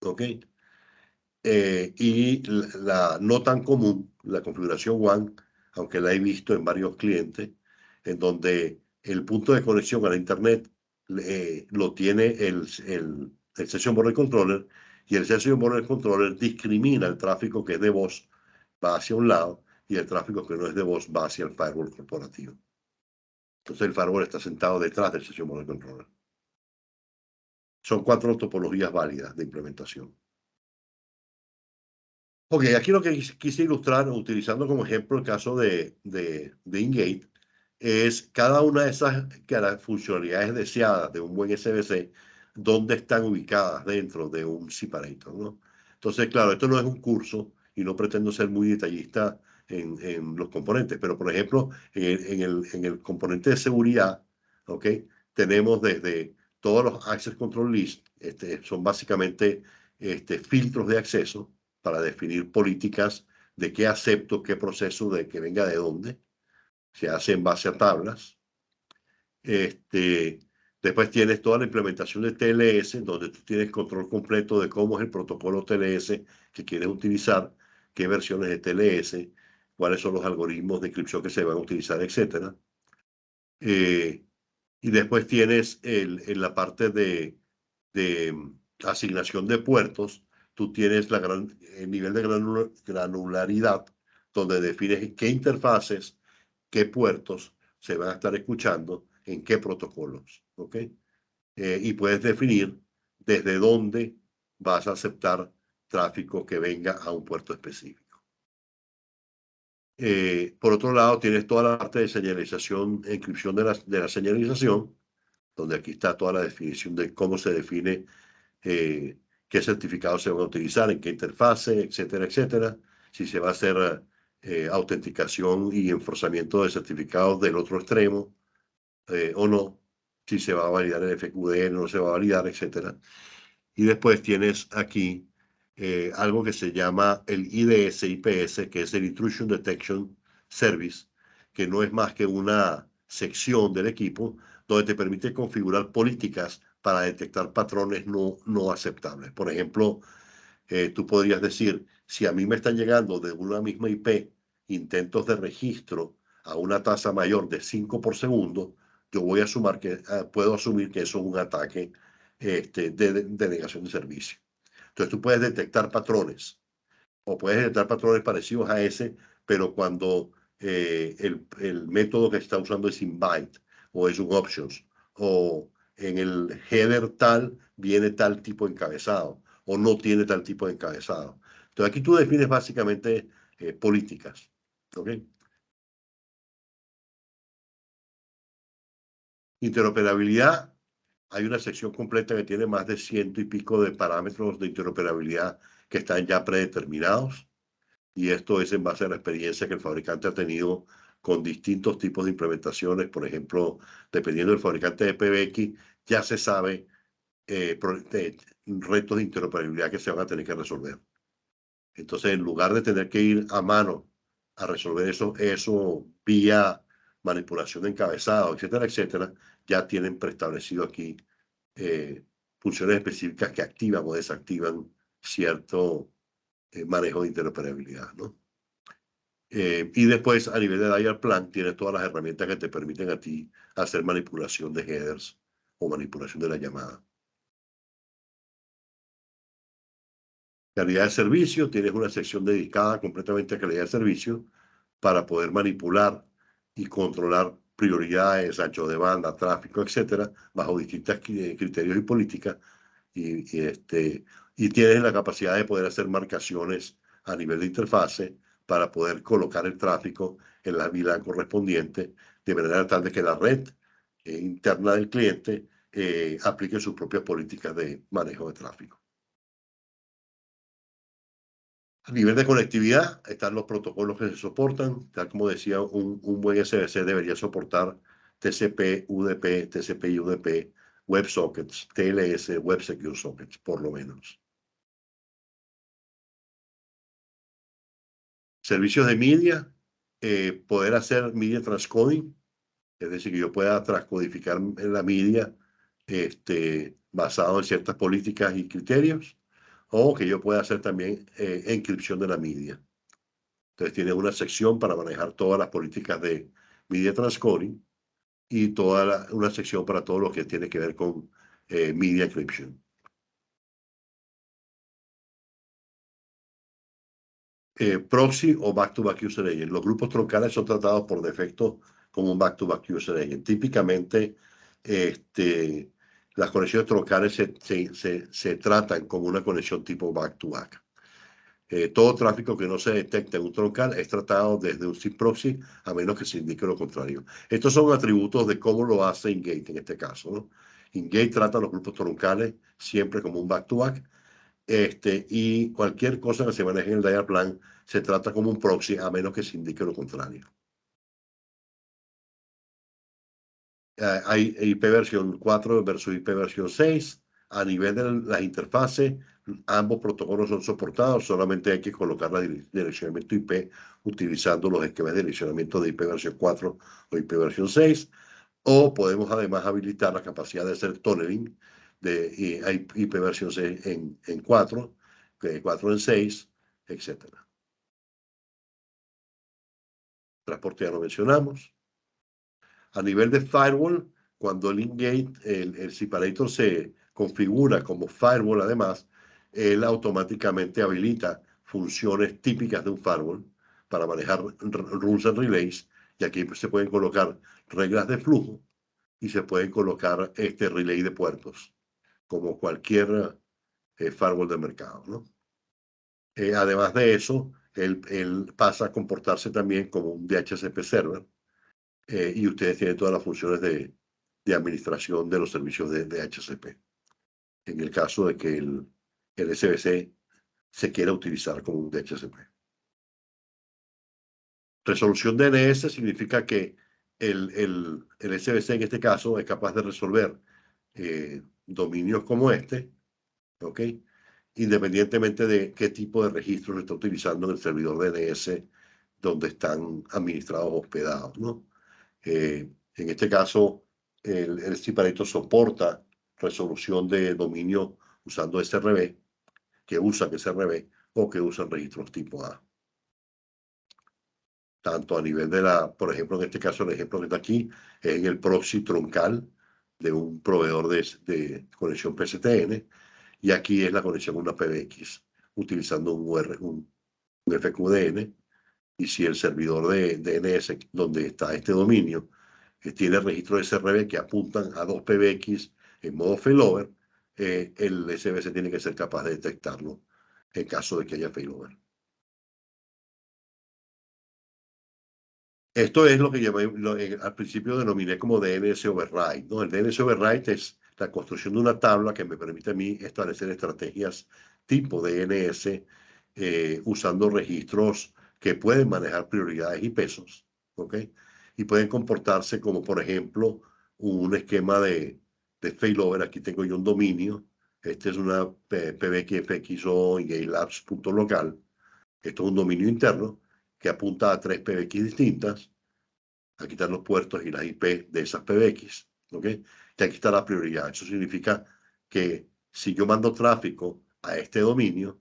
¿Ok? Y la no tan común, la configuración WAN, aunque la he visto en varios clientes, en donde el punto de conexión a la Internet lo tiene el Session Border Controller, y el Session Border Controller discrimina el tráfico que es de voz, va hacia un lado, y el tráfico que no es de voz va hacia el firewall corporativo. Entonces el firewall está sentado detrás del Session Border Controller. Son cuatro topologías válidas de implementación. Ok, aquí lo que quise ilustrar, utilizando como ejemplo el caso de Ingate, es cada una de esas funcionalidades deseadas de un buen SBC, dónde están ubicadas dentro de un separator, ¿no? Entonces, claro, esto no es un curso y no pretendo ser muy detallista en los componentes, pero por ejemplo, en el componente de seguridad, ¿ok? Tenemos desde todos los Access Control List, son básicamente filtros de acceso para definir políticas de qué acepto, qué proceso, de que venga de dónde. Se hace en base a tablas. Después tienes toda la implementación de TLS, donde tú tienes control completo de cómo es el protocolo TLS que quieres utilizar, qué versiones de TLS, cuáles son los algoritmos de encripción que se van a utilizar, etcétera. Y después tienes en la parte de asignación de puertos, tú tienes el nivel de granularidad, donde defines qué interfaces, qué puertos se van a estar escuchando, en qué protocolos, ¿ok? Y puedes definir desde dónde vas a aceptar tráfico que venga a un puerto específico. Por otro lado, tienes toda la parte de señalización, encripción de la señalización, donde aquí está toda la definición de cómo se define qué certificados se van a utilizar, en qué interfase, etcétera, etcétera. Si se va a hacer autenticación y enforzamiento de certificados del otro extremo o no, si se va a validar el FQDN, no se va a validar, etcétera. Y después tienes aquí algo que se llama el IDS-IPS, que es el Intrusion Detection Service, que no es más que una sección del equipo donde te permite configurar políticas para detectar patrones no aceptables. Por ejemplo, tú podrías decir, si a mí me están llegando de una misma IP intentos de registro a una tasa mayor de 5 por segundo, yo voy a puedo asumir que eso es un ataque de negación de servicio. Entonces tú puedes detectar patrones o puedes detectar patrones parecidos a ese, pero cuando el método que está usando es invite o es un options o en el header tal viene tal tipo de encabezado o no tiene tal tipo de encabezado. Entonces aquí tú defines básicamente políticas. ¿Ok? Interoperabilidad, hay una sección completa que tiene más de ciento y pico de parámetros de interoperabilidad que están ya predeterminados. Y esto es en base a la experiencia que el fabricante ha tenido con distintos tipos de implementaciones. Por ejemplo, dependiendo del fabricante de PBX, ya se sabe retos de interoperabilidad que se van a tener que resolver. Entonces, en lugar de tener que ir a mano a resolver eso vía manipulación de encabezado, etcétera, etcétera, ya tienen preestablecido aquí eh, funciones específicas que activan o desactivan cierto manejo de interoperabilidad, ¿no? Y después, a nivel de dial plan, tienes todas las herramientas que te permiten a ti hacer manipulación de headers o manipulación de la llamada. Calidad de servicio, tienes una sección dedicada completamente a calidad de servicio para poder manipular y controlar prioridades, ancho de banda, tráfico, etcétera, bajo distintos criterios y políticas. Y tienes la capacidad de poder hacer marcaciones a nivel de interfase para poder colocar el tráfico en la VLAN correspondiente, de manera tal de que la red interna del cliente aplique sus propias políticas de manejo de tráfico. A nivel de conectividad, están los protocolos que se soportan. Tal como decía, un buen SBC debería soportar TCP, UDP, TCP y UDP, WebSockets, TLS, Web Secure Sockets, por lo menos. Servicios de media, poder hacer media transcoding, es decir, que yo pueda transcodificar en la media basado en ciertas políticas y criterios, o que yo pueda hacer también encripción de la media. Entonces tienes una sección para manejar todas las políticas de media transcoding y una sección para todo lo que tiene que ver con media encryption. Proxy o back-to-back user agent. Los grupos troncales son tratados por defecto como un back-to-back user agent. Típicamente, las conexiones troncales se tratan como una conexión tipo back-to-back. Todo tráfico que no se detecte en un troncal es tratado desde un SIP proxy, a menos que se indique lo contrario. Estos son atributos de cómo lo hace Ingate en este caso, ¿no? Ingate trata a los grupos troncales siempre como un back-to-back, y cualquier cosa que se maneje en el dial plan se trata como un proxy, a menos que se indique lo contrario. Hay IP versión 4 versus IP versión 6. A nivel de las interfaces, ambos protocolos son soportados, solamente hay que colocar la direccionamiento IP utilizando los esquemas de direccionamiento de IP versión 4 o IP versión 6. O podemos además habilitar la capacidad de hacer tunneling de IPv6 en 4, 4 en 6, etcétera. Transporte ya lo mencionamos. A nivel de firewall, cuando el Ingate, el separator se configura como firewall, además, él automáticamente habilita funciones típicas de un firewall para manejar rules and relays, y aquí pues, se pueden colocar reglas de flujo y se pueden colocar este relay de puertos, como cualquier firewall de mercado, ¿no? Además de eso, él pasa a comportarse también como un DHCP server, y ustedes tienen todas las funciones de administración de los servicios de DHCP, en el caso de que el SBC se quiera utilizar como un DHCP. Resolución DNS significa que el SBC en este caso es capaz de resolver dominios como este, ¿ok? Independientemente de qué tipo de registros está utilizando en el servidor DNS donde están administrados o hospedados, ¿no? En este caso, el separator soporta resolución de dominio usando SRV, que usan SRV o que usan registros tipo A. Tanto a nivel de por ejemplo, en este caso, el ejemplo que está aquí es en el proxy troncal de un proveedor de conexión PSTN, y aquí es la conexión a una PBX, utilizando un FQDN. Y si el servidor de DNS donde está este dominio tiene registros de SRV que apuntan a dos PBX en modo failover, el SBC tiene que ser capaz de detectarlo en caso de que haya failover. Esto es lo que al principio denominé como DNS override, ¿no? El DNS override es la construcción de una tabla que me permite a mí establecer estrategias tipo DNS, usando registros que pueden manejar prioridades y pesos, ¿ok? Y pueden comportarse como, por ejemplo, un esquema de failover. Aquí tengo yo un dominio. Este es una pbxfxo engagedlabs.local. Esto es un dominio interno que apunta a 3 PBX distintas. Aquí están los puertos y las IP de esas PBX, ¿ok? Y aquí está la prioridad. Eso significa que si yo mando tráfico a este dominio,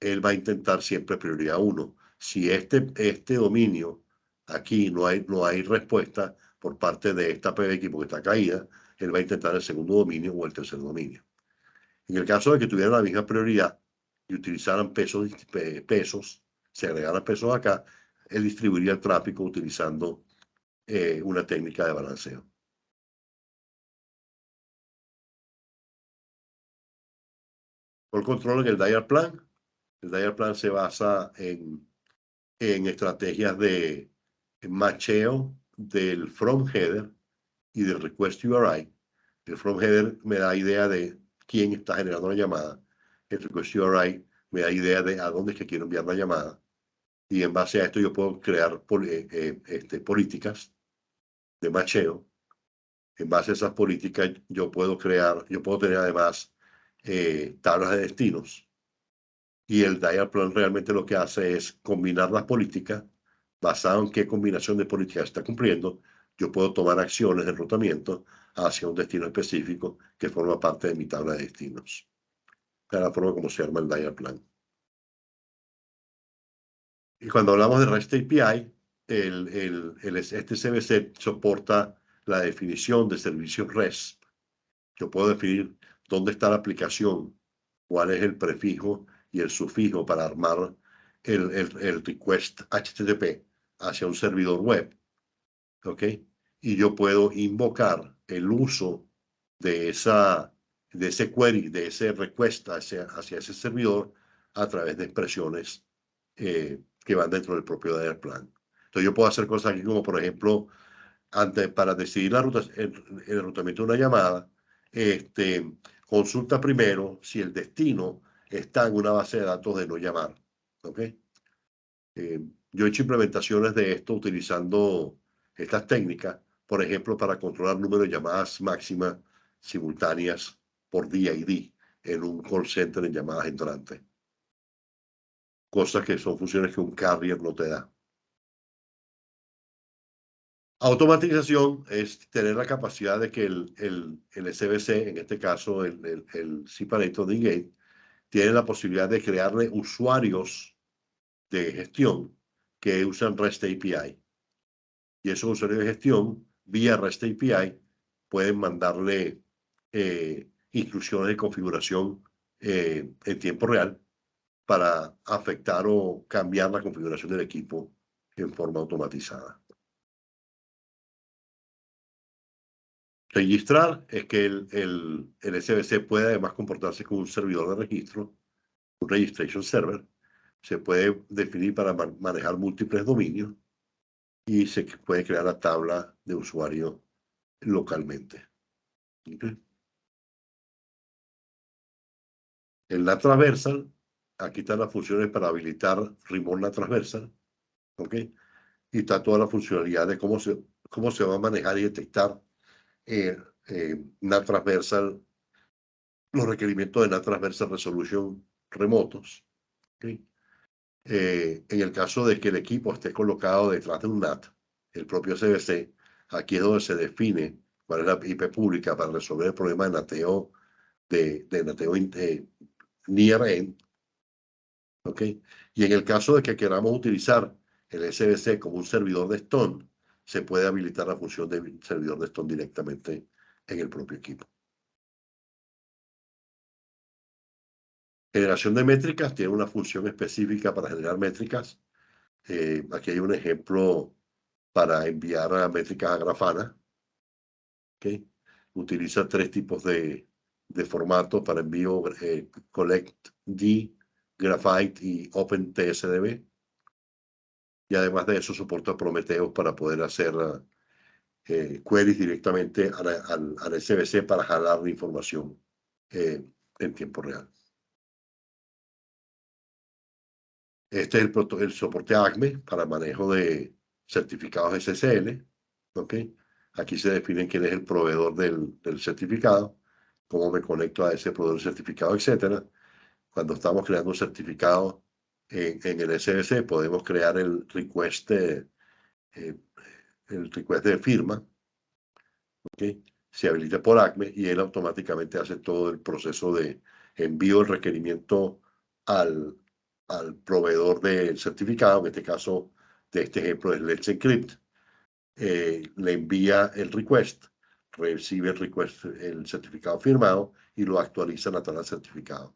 él va a intentar siempre prioridad 1. Si este dominio, aquí no hay respuesta por parte de esta PBX porque está caída, él va a intentar el segundo dominio o el tercer dominio. En el caso de que tuvieran la misma prioridad y utilizaran pesos, se agregaran pesos acá, él distribuiría el tráfico utilizando una técnica de balanceo. Por control en el dial plan. El dial plan se basa en estrategias de macheo del from header y del request URI. El from header me da idea de quién está generando la llamada. El request URI me da idea de a dónde es que quiero enviar la llamada. Y en base a esto yo puedo crear políticas de macheo. En base a esas políticas yo puedo tener además tablas de destinos. Y el dial plan realmente lo que hace es combinar las políticas, basado en qué combinación de políticas está cumpliendo. Yo puedo tomar acciones de enrutamiento hacia un destino específico que forma parte de mi tabla de destinos. Esa es la forma como se arma el dial plan. Y cuando hablamos de REST API, este CBC soporta la definición de servicios REST. Yo puedo definir dónde está la aplicación, cuál es el prefijo y el sufijo para armar el request HTTP hacia un servidor web, ¿ok? Y yo puedo invocar el uso de ese query, de ese request hacia ese servidor a través de expresiones que van dentro del propio DNS plan. Entonces yo puedo hacer cosas aquí como, por ejemplo, para decidir el enrutamiento de una llamada, consulta primero si el destino está en una base de datos de no llamar. ¿Ok? Yo he hecho implementaciones de esto utilizando estas técnicas, por ejemplo, para controlar el número de llamadas máximas simultáneas por DID en un call center en llamadas entrantes. Cosas que son funciones que un carrier no te da. Automatización es tener la capacidad de que el SBC, en este caso el Separator de Gate, tiene la posibilidad de crearle usuarios de gestión que usan REST API. Y esos usuarios de gestión, vía REST API, pueden mandarle instrucciones de configuración en tiempo real para afectar o cambiar la configuración del equipo en forma automatizada. Registrar es que el SBC puede además comportarse como un servidor de registro, un registration server. Se puede definir para manejar múltiples dominios y se puede crear la tabla de usuario localmente. ¿Okay? En la transversal, aquí están las funciones para habilitar Remote NAT transversal. ¿Ok? Y está toda la funcionalidad de cómo se va a manejar y detectar NAT transversal, los requerimientos de NAT transversal resolution remotos. ¿Okay? En el caso de que el equipo esté colocado detrás de un NAT, el propio CBC, aquí es donde se define cuál es la IP pública para resolver el problema de nateo, de nateo near end. ¿Ok? Y en el caso de que queramos utilizar el SBC como un servidor de Stone, se puede habilitar la función de servidor de Stone directamente en el propio equipo. Generación de métricas tiene una función específica para generar métricas. Aquí hay un ejemplo para enviar a métricas a Grafana. ¿Okay? Utiliza 3 tipos de formato para envío: CollectD, Graphite y OpenTSDB. Y además de eso soporta Prometheus para poder hacer queries directamente al SBC para jalar la información en tiempo real. Este es el soporte ACME para manejo de certificados SSL. ¿Okay? Aquí se define quién es el proveedor del certificado, cómo me conecto a ese proveedor certificado, etc. Cuando estamos creando un certificado en el SBC, podemos crear el request de firma. ¿Okay? Se habilita por ACME y él automáticamente hace todo el proceso de envío del requerimiento al proveedor del certificado, en este caso de este ejemplo es Let's Encrypt. Le envía el request, recibe el certificado firmado y lo actualiza en la tabla de certificado.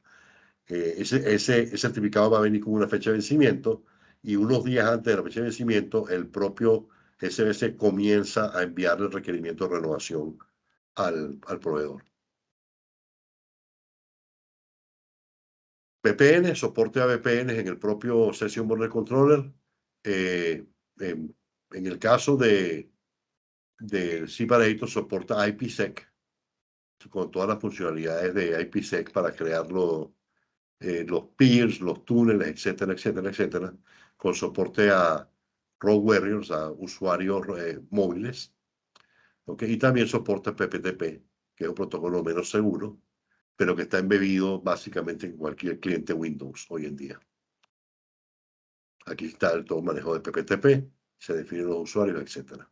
Ese certificado va a venir con una fecha de vencimiento y unos días antes de la fecha de vencimiento el propio SBC comienza a enviar el requerimiento de renovación al proveedor. VPN, soporte a VPN en el propio Session Border Controller. En el caso de Separator, soporta IPsec con todas las funcionalidades de IPsec para crear los peers, los túneles, etcétera, etcétera, etcétera, con soporte a Road Warriors, a usuarios móviles. ¿Okay? Y también soporta PPTP, que es un protocolo menos seguro, pero que está embebido básicamente en cualquier cliente Windows hoy en día. Aquí está el todo manejo de PPTP, se definen los usuarios, etc.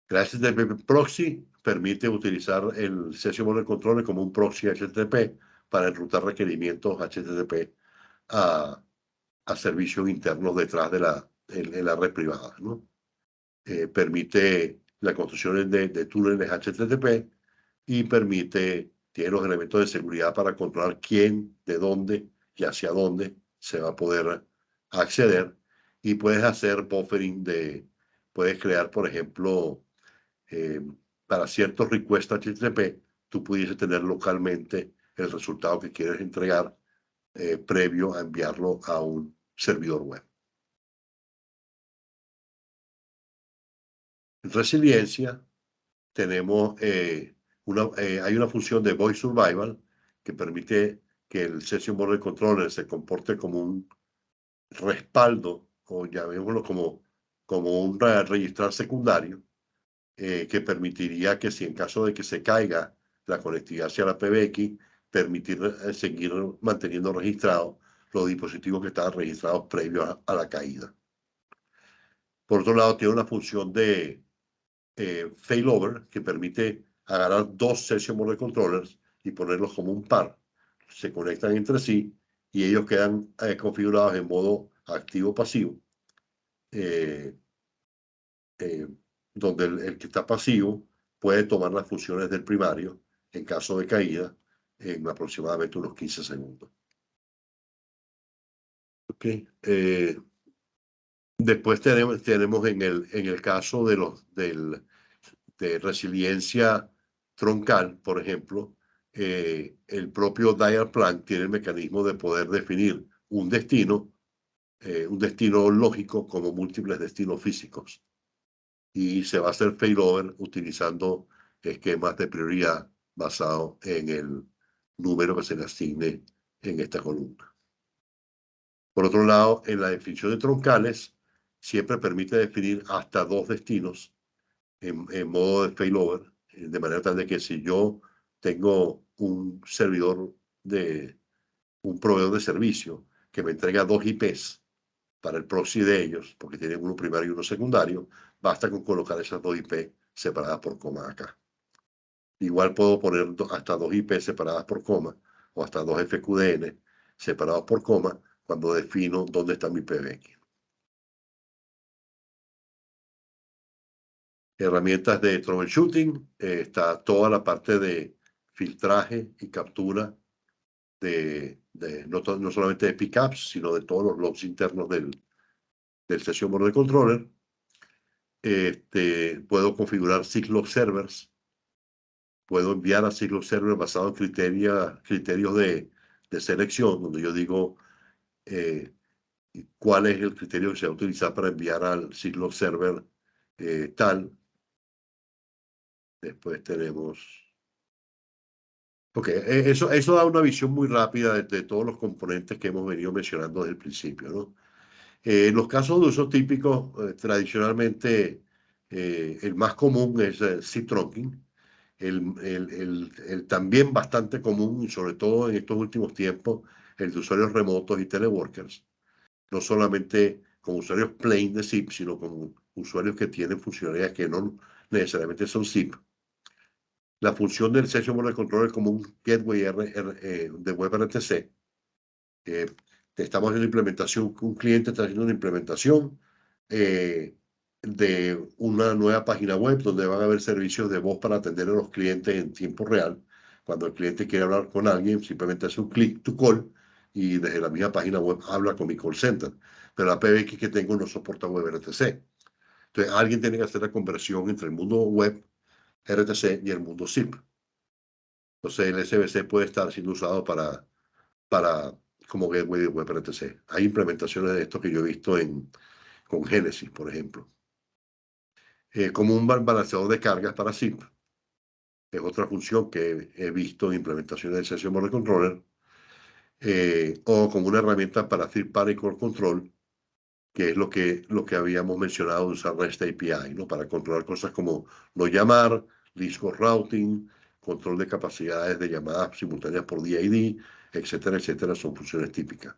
El HTTP proxy permite utilizar el Session Border Controller como un proxy HTTP para enrutar requerimientos HTTP a servicios internos detrás en la red privada, ¿no? Permite la construcción de túneles HTTP y tiene los elementos de seguridad para controlar quién, de dónde y hacia dónde se va a poder acceder. Y puedes hacer buffering puedes crear, por ejemplo, para ciertos requests HTTP, tú pudiese tener localmente el resultado que quieres entregar previo a enviarlo a un servidor web. En resiliencia, tenemos hay una función de Voice Survival que permite que el Session Border Controller se comporte como un respaldo, o llamémoslo como un registrar secundario, que permitiría que si en caso de que se caiga la conectividad hacia la PBX, permitir seguir manteniendo registrados los dispositivos que estaban registrados previos a la caída. Por otro lado, tiene una función de failover que permite agarrar dos session border controllers y ponerlos como un par. Se conectan entre sí y ellos quedan configurados en modo activo-pasivo, eh, eh, donde el que está pasivo puede tomar las funciones del primario en caso de caída en aproximadamente unos 15 segundos. Okay. Después tenemos en el caso de resiliencia troncal, por ejemplo, el propio dial plan tiene el mecanismo de poder definir un destino lógico como múltiples destinos físicos. Y se va a hacer failover utilizando esquemas de prioridad basado en el número que se le asigne en esta columna. Por otro lado, en la definición de troncales, siempre permite definir hasta dos destinos en modo de failover, de manera tal de que si yo tengo un proveedor de servicio que me entrega dos IPs para el proxy de ellos, porque tienen uno primario y uno secundario, basta con colocar esas dos IP separadas por coma acá. Igual puedo poner hasta dos IP separadas por coma o hasta dos FQDN separados por coma cuando defino dónde está mi PBX. Herramientas de troubleshooting, está toda la parte de filtraje y captura no solamente de pickups, sino de todos los logs internos del session border controller. Puedo configurar Siglock servers, puedo enviar a Siglock servers basado en criterios de selección, donde yo digo cuál es el criterio que se va a utilizar para enviar al Siglock server tal. Después tenemos... Ok, eso da una visión muy rápida de todos los componentes que hemos venido mencionando desde el principio, ¿no? Los casos de uso típicos, tradicionalmente, el más común es el zip trunking, el también bastante común, y sobre todo en estos últimos tiempos, el de usuarios remotos y teleworkers, no solamente con usuarios plain de zip, sino con usuarios que tienen funcionalidades que no necesariamente son zip. La función del Session Border Controller como un gateway de WebRTC. Estamos haciendo implementación, un cliente está haciendo una implementación de una nueva página web donde van a haber servicios de voz para atender a los clientes en tiempo real. Cuando el cliente quiere hablar con alguien, simplemente hace un clic to call y desde la misma página web habla con mi call center. Pero la PBX que tengo no soporta WebRTC. Entonces, alguien tiene que hacer la conversión entre el mundo web RTC y el mundo SIP. Entonces, el SBC puede estar siendo usado para como gateway de WebRTC. Hay implementaciones de esto que yo he visto con Genesis, por ejemplo. Como un balanceador de cargas para SIP. Es otra función que he visto en implementaciones de Session Border Controller. O como una herramienta para Third Party Core Control, que es lo que habíamos mencionado de usar REST API, ¿no? Para controlar cosas como no llamar, list routing, control de capacidades de llamadas simultáneas por DID, etcétera, etcétera, son funciones típicas.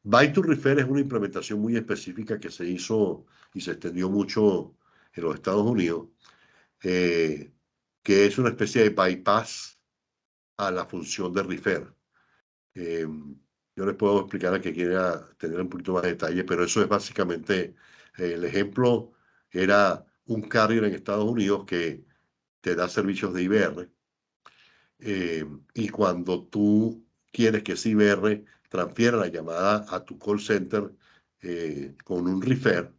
Byte to Refer es una implementación muy específica que se hizo y se extendió mucho en los Estados Unidos, que es una especie de bypass a la función de refer. Yo les puedo explicar a que quiera tener un poquito más de detalle, pero eso es básicamente, el ejemplo era un carrier en Estados Unidos que te da servicios de IBR, y cuando tú quieres que ese IBR transfiera la llamada a tu call center con un refer,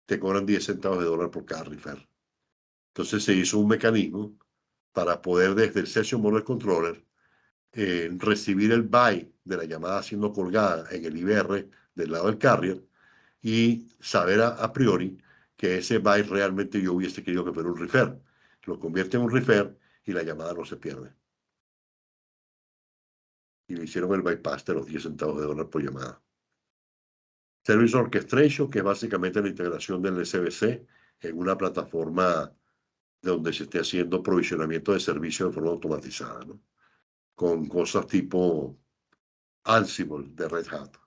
te cobran 10 centavos de dólar por cada refer. Entonces se hizo un mecanismo para poder desde el Session Border Controller recibir el byte de la llamada siendo colgada en el IBR del lado del carrier y saber a priori que ese byte realmente yo hubiese querido que fuera un refer. Lo convierte en un refer y la llamada no se pierde. Y le hicieron el bypass de los 10 centavos de dólar por llamada. Service Orchestration, que es básicamente la integración del SBC en una plataforma donde se esté haciendo provisionamiento de servicios de forma automatizada, ¿no? Con cosas tipo Ansible de Red Hat.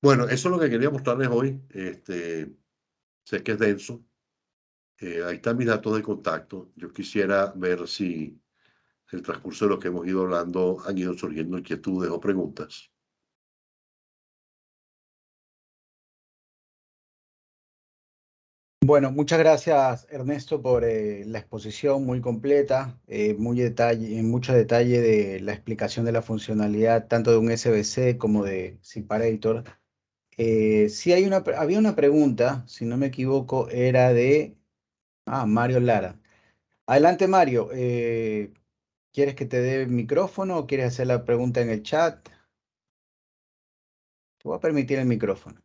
Bueno, eso es lo que quería mostrarles hoy. Sé que es denso. Ahí están mis datos de contacto. Yo quisiera ver si en el transcurso de lo que hemos ido hablando han ido surgiendo inquietudes o preguntas. Bueno, muchas gracias Ernesto por la exposición muy completa, en mucho detalle de la explicación de la funcionalidad tanto de un SBC como de Separator. Sí había una pregunta, si no me equivoco, era de Mario Lara. Adelante Mario, ¿quieres que te dé el micrófono o quieres hacer la pregunta en el chat? Te voy a permitir el micrófono.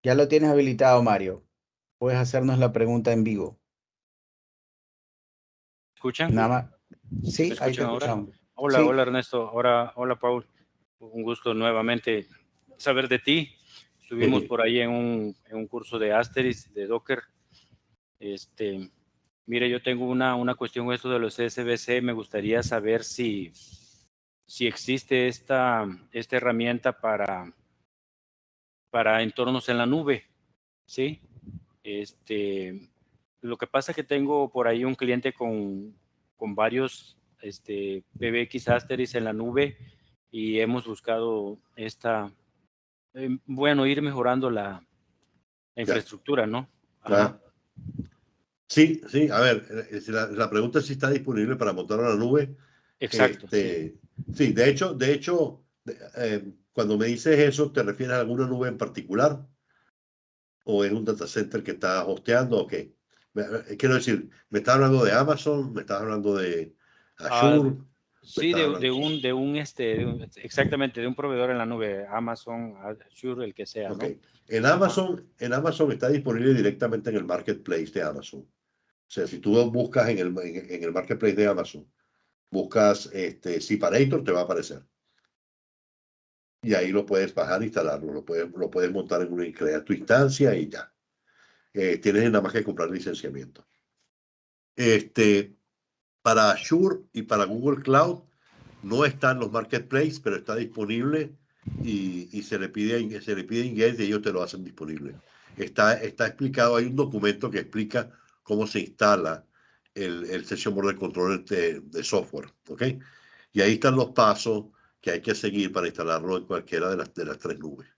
Ya lo tienes habilitado, Mario. Puedes hacernos la pregunta en vivo. ¿Escuchan? Nada más. ¿Sí me Sí, ahí te escuchan ahora? escuchamos. Hola, Sí. hola Ernesto, hola Paul. Un gusto nuevamente saber de ti. Estuvimos por ahí en un curso de Asterix, de Docker. Mire, yo tengo una cuestión con esto de los SBC. Me gustaría saber si existe esta herramienta para entornos en la nube, ¿sí? Lo que pasa es que tengo por ahí un cliente con varios PBX Asterix en la nube y hemos buscado ir mejorando la Ya. infraestructura, ¿no? Ajá. Ah, sí, sí. A ver, la pregunta es si está disponible para montar a la nube. Exacto, sí. Sí, cuando me dices eso, ¿te refieres a alguna nube en particular? ¿O es un data center que estás hosteando o qué? Quiero decir, ¿me estás hablando de Amazon? ¿Me estás hablando de Ah, Azure? ¿Me sí, estás hablando? exactamente, de un proveedor en la nube, Amazon, Azure, el que sea, Ok. ¿no? Ajá. En Amazon está disponible directamente en el marketplace de Amazon. O sea, si tú buscas en el marketplace de Amazon, buscas Separator, te va a aparecer. Y ahí lo puedes bajar, instalarlo, lo puedes montar crear tu instancia y ya. Tienes nada más que comprar licenciamiento. Este, para Azure y para Google Cloud no está en los marketplaces, pero está disponible y se le pide inglés y ellos te lo hacen disponible. Está explicado, hay un documento que explica cómo se instala el Session Border Controller de software, ¿ok? Y ahí están los pasos que hay que seguir para instalarlo en cualquiera de las tres nubes,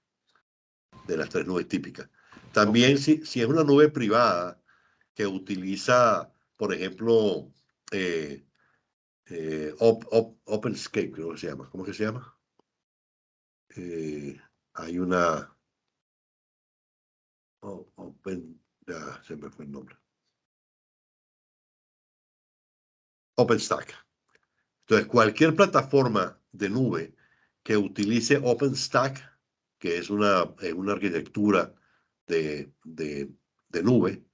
de las tres nubes típicas. Ok. También si es una nube privada que utiliza, por ejemplo, eh, OpenScape, creo que se llama. ¿Cómo que se llama? Hay una ya se me fue el nombre. OpenStack. Entonces, cualquier plataforma de nube que utilice OpenStack, que es una arquitectura de nube,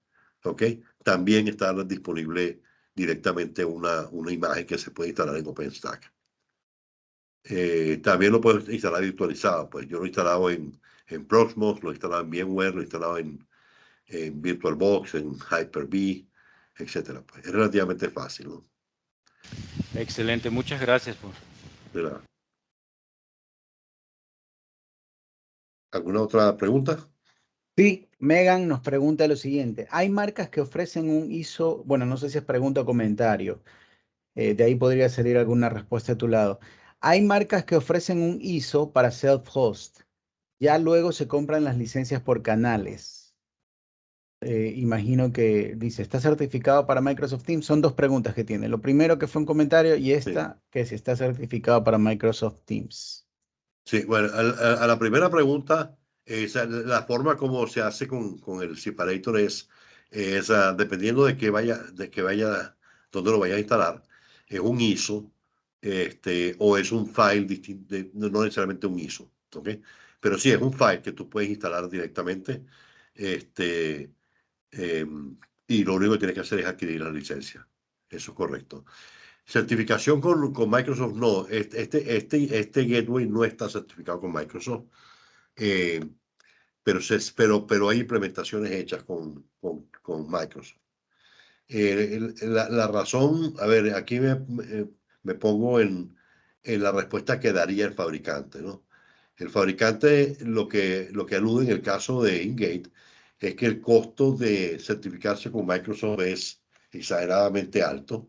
¿ok? También está disponible directamente una imagen que se puede instalar en OpenStack. También lo puedes instalar virtualizado. Pues yo lo he instalado en Proxmox, lo he instalado en VMware, lo he instalado en VirtualBox, en Hyper-V, etcétera. Pues es relativamente fácil, ¿no? Excelente, muchas gracias De la- ¿Alguna otra pregunta? Sí, Megan nos pregunta lo siguiente. Hay marcas que ofrecen un ISO, bueno, no sé si es pregunta o comentario, de ahí podría salir alguna respuesta a tu lado. Hay marcas que ofrecen un ISO para self-host. Ya luego se compran las licencias por canales. Imagino que dice, ¿está certificado para Microsoft Teams? Son dos preguntas que tiene. Lo primero que fue un comentario y Sí. esta, que si está certificado para Microsoft Teams. Sí, bueno, a la primera pregunta, la forma como se hace con el separator es dependiendo dónde lo vaya a instalar, es un ISO, o es un file distinto, no necesariamente un ISO, ¿ok? Pero sí es un file que tú puedes instalar directamente, este, y lo único que tienes que hacer es adquirir la licencia. Eso es correcto. Certificación con Microsoft, no. Este gateway no está certificado con Microsoft, eh, pero hay implementaciones hechas con Microsoft. La razón, a ver, aquí me pongo en la respuesta que daría el fabricante, ¿no? El fabricante lo que alude en el caso de Ingate es que el costo de certificarse con Microsoft es exageradamente alto,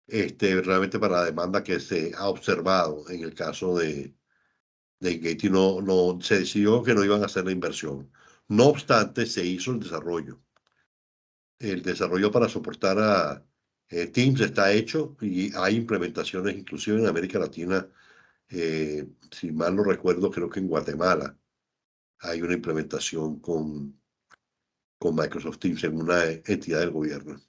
realmente para la demanda que se ha observado en el caso de Ingate, y no se decidió que no iban a hacer la inversión. No obstante, se hizo el desarrollo. El desarrollo para soportar a Teams está hecho y hay implementaciones inclusive en América Latina. Si mal no recuerdo, creo que en Guatemala hay una implementación con Microsoft Teams en una entidad del gobierno.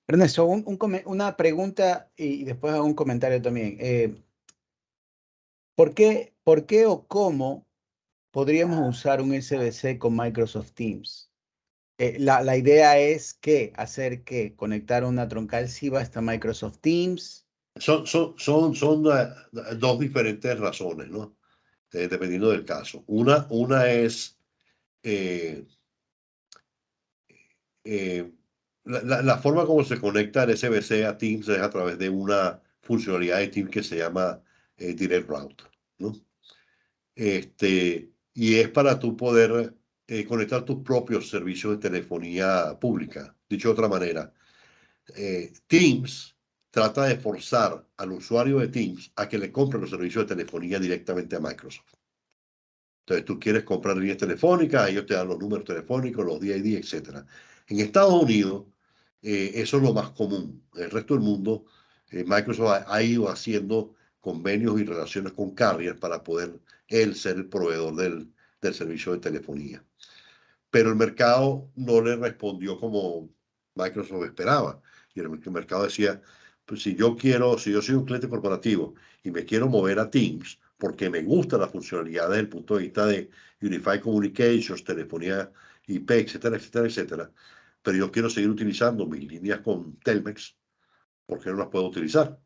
Ernesto, una pregunta y después hago un comentario también. ¿Por qué o cómo podríamos usar un SBC con Microsoft Teams? La idea es que hacer que conectar una troncal SIVA hasta Microsoft Teams. Son dos diferentes razones, ¿no? Dependiendo del caso. Una es eh, la forma como se conecta el SBC a Teams es a través de una funcionalidad de Teams que se llama Direct Route, ¿no? Y es para tú poder conectar tus propios servicios de telefonía pública. Dicho de otra manera, Teams trata de forzar al usuario de Teams a que le compre los servicios de telefonía directamente a Microsoft. Entonces tú quieres comprar líneas telefónicas, ellos te dan los números telefónicos, los día etc. En Estados Unidos, eso es lo más común. En el resto del mundo, Microsoft ha ido haciendo convenios y relaciones con carriers para poder él ser el proveedor del servicio de telefonía. Pero el mercado no le respondió como Microsoft esperaba. Y el mercado decía, pues si yo soy un cliente corporativo y me quiero mover a Teams, porque me gusta la funcionalidad desde el punto de vista de Unified Communications, telefonía IP, etcétera, etcétera, etcétera, pero yo quiero seguir utilizando mis líneas con Telmex, porque no las puedo utilizar.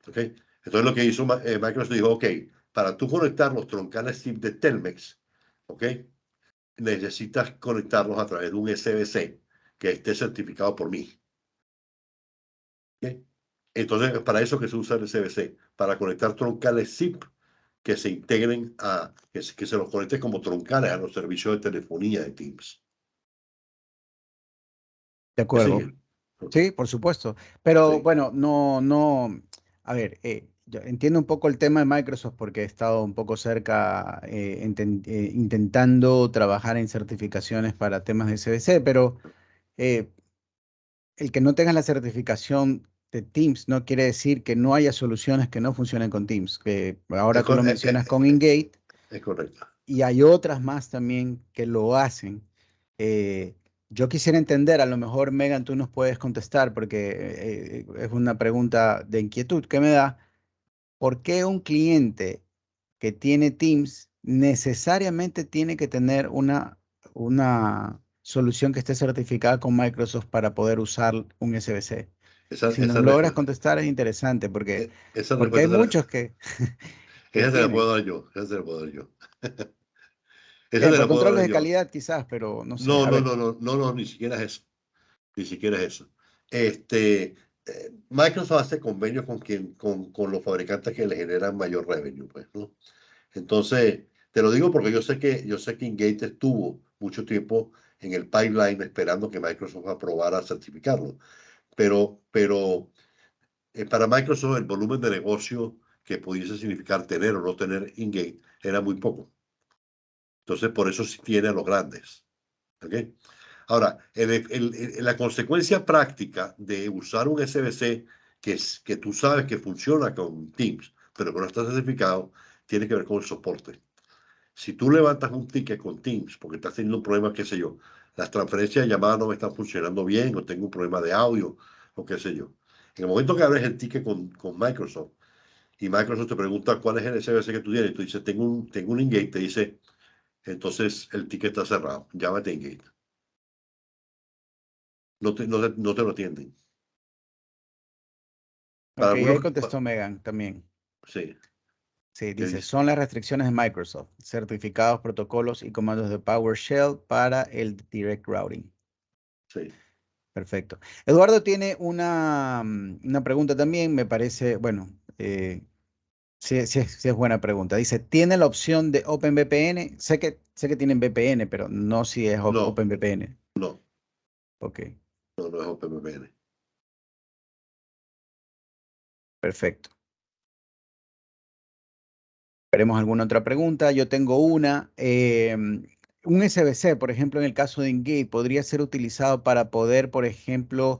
¿Okay? Entonces lo que hizo Microsoft dijo, ok, para tú conectar los troncales SIP de Telmex, ¿ok? Necesitas conectarlos a través de un SBC que esté certificado por mí. ¿Okay? Entonces, para eso que se usa el SBC, para conectar troncales SIP que se integren que se los conecte como troncales a los servicios de telefonía de Teams. De acuerdo. Okay. Sí, por supuesto. Pero Sí. bueno, a ver, yo entiendo un poco el tema de Microsoft porque he estado un poco cerca intentando trabajar en certificaciones para temas de CBC, pero eh, el que no tengas la certificación de Teams no quiere decir que no haya soluciones que no funcionen con Teams, que ahora tú lo mencionas con Ingate Es correcto. y hay otras más también que lo hacen. Eh, yo quisiera entender, a lo mejor Megan, tú nos puedes contestar porque es una pregunta de inquietud que me da. ¿Por qué un cliente que tiene Teams necesariamente tiene que tener una solución que esté certificada con Microsoft para poder usar un SBC? Si nos Esa logras respuesta, contestar es interesante esa porque hay respuesta muchos que esa se la tienen. puedo dar yo. Esa se la puedo dar yo. Esa se Por la puedo controles dar de yo. calidad quizás, pero no sé. No, A no, ver, no, no, no, no, ni siquiera es eso. Ni siquiera es eso. Microsoft hace convenios con los fabricantes que le generan mayor revenue, pues, ¿no? Entonces, te lo digo porque yo sé que Ingate estuvo mucho tiempo en el pipeline esperando que Microsoft aprobara certificarlo. Pero para Microsoft el volumen de negocio que pudiese significar tener o no tener Ingate era muy poco. Entonces, por eso sí tiene a los grandes. ¿Okay? Ahora, la consecuencia práctica de usar un SBC que tú sabes que funciona con Teams, pero que no está certificado, tiene que ver con el soporte. Si tú levantas un ticket con Teams porque estás teniendo un problema, qué sé yo, las transferencias de llamadas no me están funcionando bien o tengo un problema de audio o qué sé yo. En el momento que abres el ticket con Microsoft y Microsoft te pregunta cuál es el SBC que tú tienes, y tú dices, tengo un Ingate, te dice, entonces el ticket está cerrado, llámate Ingate. No te lo atienden. Para ok, ahí algunos, contestó Megan también. sí, Sí, ¿qué dice, dice? son las restricciones de Microsoft, certificados, protocolos y comandos de PowerShell para el Direct Routing. Sí. Perfecto. Eduardo tiene una pregunta también, me parece, bueno, Sí, sí es buena pregunta. Dice, ¿tiene la opción de OpenVPN? Sé que tienen VPN, pero no si es No, OpenVPN. no, Ok, no es OpenVPN. perfecto. Esperemos alguna otra pregunta. Yo tengo una. Un SBC, por ejemplo, en el caso de Engage, podría ser utilizado para poder, por ejemplo,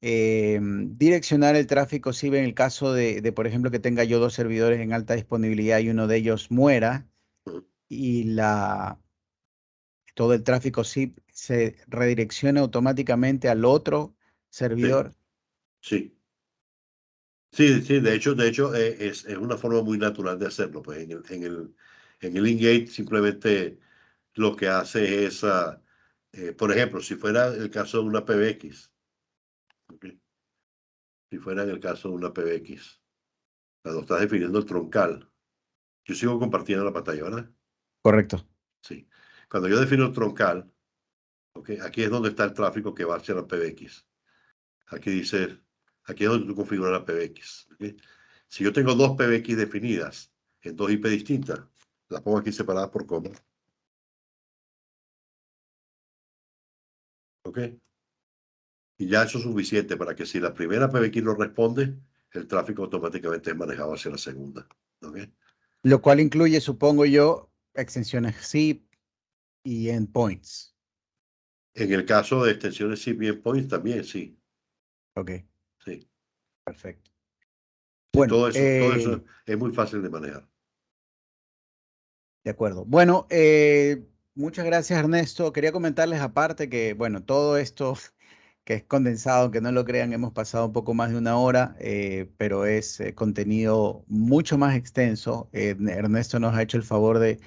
direccionar el tráfico SIB en el caso por ejemplo, que tenga yo dos servidores en alta disponibilidad y uno de ellos muera Ujú. y todo el tráfico SIB se redirecciona automáticamente al otro Sí, servidor. sí. Sí, de hecho es una forma muy natural de hacerlo. Pues en el Ingate simplemente lo que hace es, por ejemplo, si fuera el caso de una PBX, ¿ok? Si fuera en el caso de una PBX, cuando estás definiendo el troncal, yo sigo compartiendo la pantalla, ¿verdad? Correcto. Sí. Cuando yo defino el troncal, ¿ok? Aquí es donde está el tráfico que va hacia la PBX. Aquí dice, aquí es donde tú configuras la PBX. ¿Ok? Si yo tengo dos PBX definidas en dos IP distintas, las pongo aquí separadas por coma. ¿Ok? Y ya eso es suficiente para que si la primera PBX no responde, el tráfico automáticamente es manejado hacia la segunda. ¿Ok? Lo cual incluye, supongo yo, extensiones zip y endpoints. En el caso de extensiones CP endpoints también, sí. Ok, Sí. perfecto. Sí, Bueno, todo eso es muy fácil de manejar. de acuerdo. Bueno, muchas gracias, Ernesto. Quería comentarles aparte que, bueno, todo esto que es condensado, aunque no lo crean, hemos pasado un poco más de una hora, pero es contenido mucho más extenso. Ernesto nos ha hecho el favor de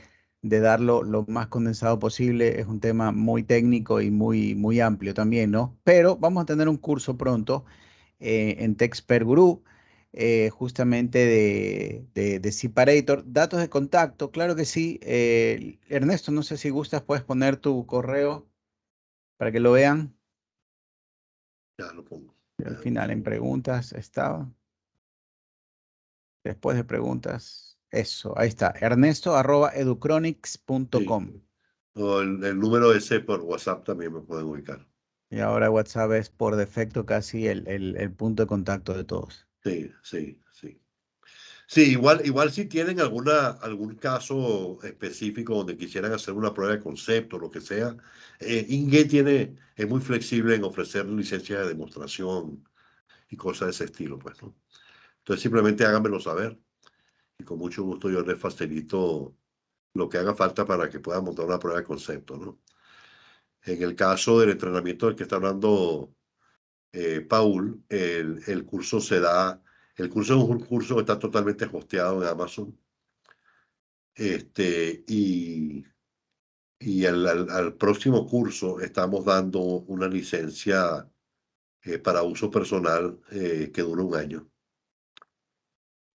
darlo lo más condensado posible. Es un tema muy técnico y muy amplio también, ¿no? Pero vamos a tener un curso pronto en Techspert Guru, justamente de Separator. Datos de contacto, claro que sí. Ernesto, no sé si gustas, puedes poner tu correo para que lo vean. Ya lo pongo. Al final en preguntas estaba. Después de preguntas. Eso, ahí está. Sí. Ernesto@educronics.com. O el número ese por WhatsApp también me pueden ubicar. Y ahora WhatsApp es por defecto casi el punto de contacto de todos. Sí, sí, sí. Sí, igual si tienen algún caso específico donde quisieran hacer una prueba de concepto, lo que sea, Inge es muy flexible en ofrecer licencias de demostración y cosas de ese estilo, pues, ¿no? Entonces simplemente háganmelo saber y con mucho gusto yo les facilito lo que haga falta para que puedan montar una prueba de concepto, ¿no? En el caso del entrenamiento del que está hablando Paul, el curso el curso es un curso que está totalmente hosteado en Amazon. Este, y al próximo curso estamos dando una licencia para uso personal que dura un año.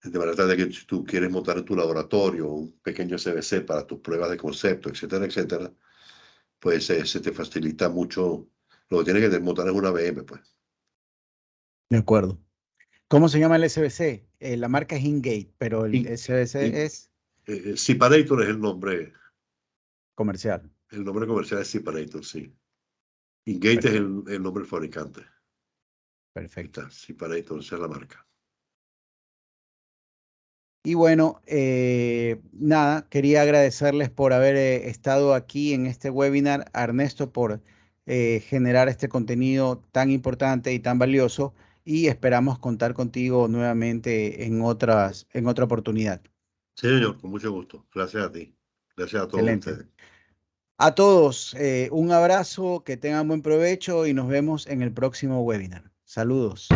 De manera tal de que si tú quieres montar en tu laboratorio un pequeño CBC para tus pruebas de concepto, etcétera, etcétera, pues se te facilita mucho. Lo que tienes que montar es una VM, pues. De acuerdo. ¿Cómo se llama el SBC? La marca es Ingate, pero el Y, y SBC es Separator es comercial. el nombre comercial es Separator, sí. Ingate es Perfecto. el nombre del fabricante. Ahí Perfecto. está, Separator, esa es la marca. Y bueno, nada, quería agradecerles por haber estado aquí en este webinar, a Ernesto por generar este contenido tan importante y tan valioso y esperamos contar contigo nuevamente en otra oportunidad. Sí, señor, con mucho gusto. Gracias a ti. Gracias a todos Excelente. ustedes. A todos, un abrazo, que tengan buen provecho y nos vemos en el próximo webinar. Saludos.